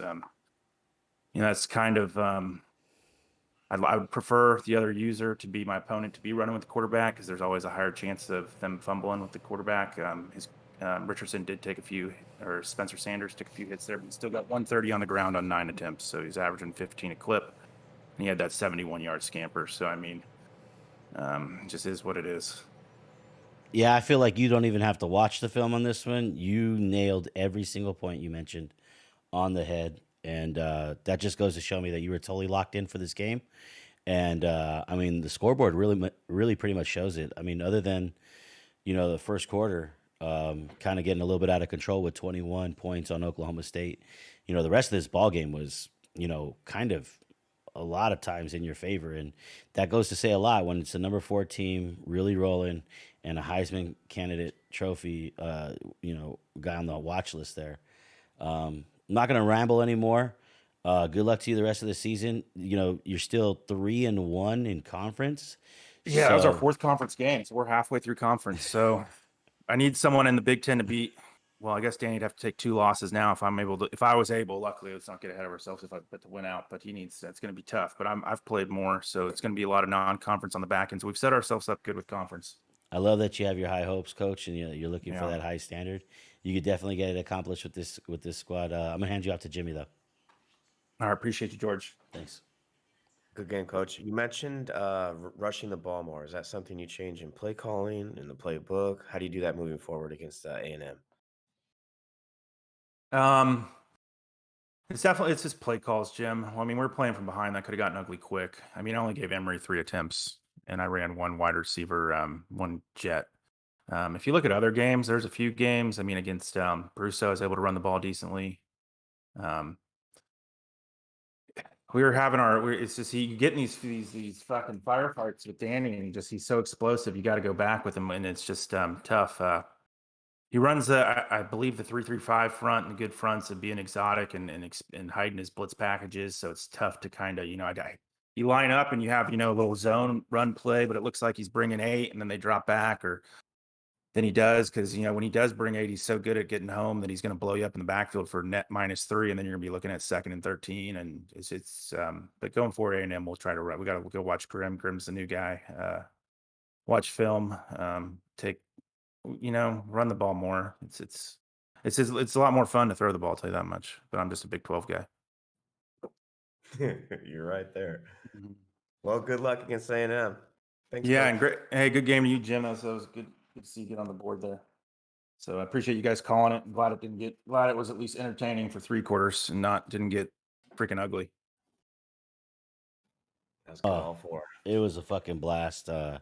That's kind of, I would prefer the other user to be my opponent to be running with the quarterback because there's always a higher chance of them fumbling with the quarterback. Richardson did take or Spencer Sanders took a few hits there, but he still got 130 on the ground on 9 attempts. So he's averaging 15 a clip, and he had that 71-yard scamper. So, I mean, it just is what it is. Yeah, I feel like you don't even have to watch the film on this one. You nailed every single point you mentioned on the head, and that just goes to show me that you were totally locked in for this game. And I mean, the scoreboard really pretty much shows it. I mean, other than the first quarter, kind of getting a little bit out of control with 21 points on Oklahoma State. The rest of this ball game was kind of a lot of times in your favor, and that goes to say a lot when it's a number 4 team really rolling and a Heisman candidate trophy, guy on the watch list there. I'm not going to ramble anymore. Good luck to you the rest of the season. You're still 3-1 in conference. Yeah, that was our 4th conference game, so we're halfway through conference. So I need someone in the Big Ten to beat. Well, I guess Danny'd have to take 2 losses now if I was able. Luckily, let's not get ahead of ourselves if I put the win out. But that's going to be tough. But I've played more, so it's going to be a lot of non-conference on the back end. So we've set ourselves up good with conference. I love that you have your high hopes, Coach, and you're looking for that high standard. You could definitely get it accomplished with this squad. I'm gonna hand you off to Jimmy though. I appreciate you, George. Thanks. Good game, Coach. You mentioned rushing the ball more. Is that something you change in play calling, in the playbook? How do you do that moving forward against A&M? It's just play calls, Jim. Well, I mean, we're playing from behind. That could have gotten ugly quick. I mean, I only gave Emory 3 attempts, and I ran 1 wide receiver, 1 jet. If you look at other games, there's a few games. I mean, against Brusso, I was able to run the ball decently. We were having it's just you getting these fucking firefights with Danny, and he's so explosive. You got to go back with him, and it's just tough. He runs I believe the 3-3-5 front and good fronts of being exotic and hiding his blitz packages. So it's tough to kind of you line up and you have, a little zone run play, but it looks like he's bringing 8 and then they drop back, or then he does, because, when he does bring 8, he's so good at getting home that he's going to blow you up in the backfield for net -3, and then you're going to be looking at 2nd and 13. And but going forward, A&M, we'll try to run. We got to go watch Grim. Grim's the new guy. Watch film. Run the ball more. It's a lot more fun to throw the ball, I'll tell you that much. But I'm just a Big 12 guy. You're right there. Mhm. Well, good luck against A&M. Thanks. Yeah, Coach. and great. Hey, good game to you, Jim. That was good. Good to see you get on the board there. So I appreciate you guys calling it. I'm glad it was at least entertaining for 3 quarters and didn't get freaking ugly. That's good all for. It was a fucking blast. I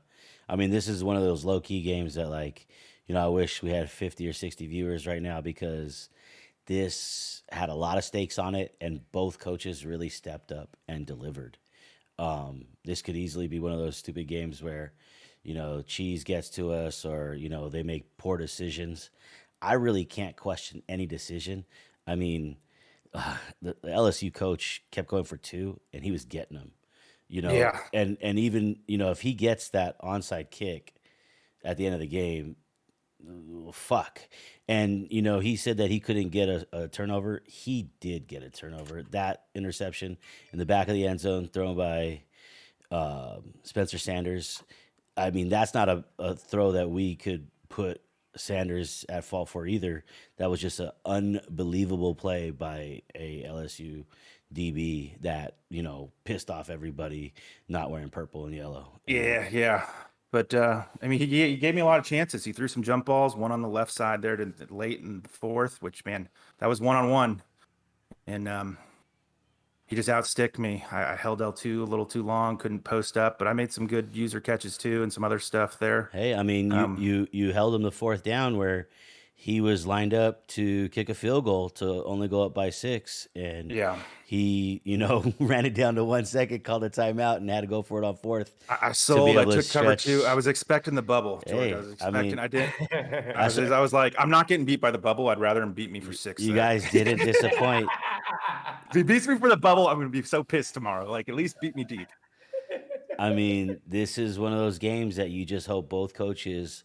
mean, this is one of those low key games that, like, I wish we had 50 or 60 viewers right now, because this had a lot of stakes on it, and both coaches really stepped up and delivered. This could easily be one of those stupid games where, cheese gets to us, or, they make poor decisions. I really can't question any decision. I mean, the LSU coach kept going for 2, and he was getting them. Yeah. And even, if he gets that onside kick at the end of the game, fuck. And, he said that he couldn't get a turnover. He did get a turnover. That interception in the back of the end zone thrown by Spencer Sanders. I mean, that's not a throw that we could put Sanders at fault for either. That was just an unbelievable play by a LSU DB that, pissed off everybody not wearing purple and yellow. Yeah. But I mean, he gave me a lot of chances. He threw some jump balls, one on the left side there to late in the 4th, which, man, that was 1-on-1, and he just outsticked me. I held L2 a little too long, couldn't post up, but I made some good user catches too and some other stuff there. Hey, I mean, you held him the 4th down where he was lined up to kick a field goal to only go up by 6, and Yeah. he, ran it down to 1 second, called a timeout, and had to go for it on 4th. I sold. I able to took cover stretch- 2. I was expecting the bubble, George. Hey, I was I expecting. mean- I did. I was like, I'm not getting beat by the bubble. I'd rather him beat me for 6. You there. guys didn't disappoint. If he beats me for the bubble, I'm going to be so pissed tomorrow. Like, at least beat me deep. I mean, this is one of those games that you just hope both coaches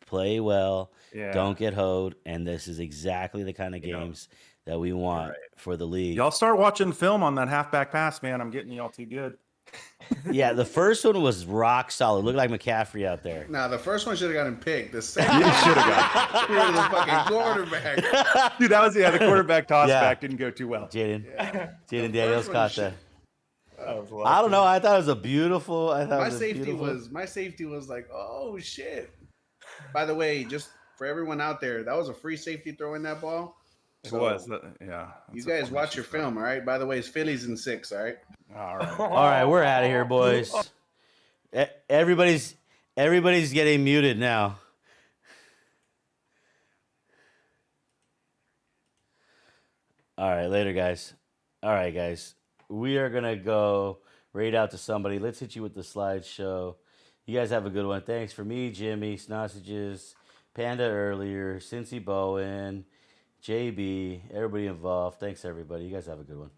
play well, Yeah. don't get hoed, and this is exactly the kind of games that we want for the league. Y'all start watching film on that halfback pass, man. I'm getting y'all too good. Yeah, the first one was rock solid. Looked like McCaffrey out there. Nah, the first one should have gotten picked. The second You one should have should have the fucking quarterback. Dude, that was the quarterback toss Yeah. back didn't go too well. Jaden The Daniels first one caught should- that. I don't know. I thought it was a beautiful. I thought My it was a safety beautiful. my safety was like, oh shit. By the way, just for everyone out there, that was a free safety throwing that ball. It So was. Yeah. you that's a guys watch formation your stuff. film, all right? By the way, it's Phillies in 6, all right? All right. All right, we're out of here, boys. Everybody's getting muted now. All right, later, guys. All right, guys. We are gonna go raid out to somebody. Let's hit you with the slideshow. You guys have a good one. Thanks for me, Jimmy, Snossages, Panda earlier, Cincy Bowen, JB, everybody involved. Thanks, everybody. You guys have a good one.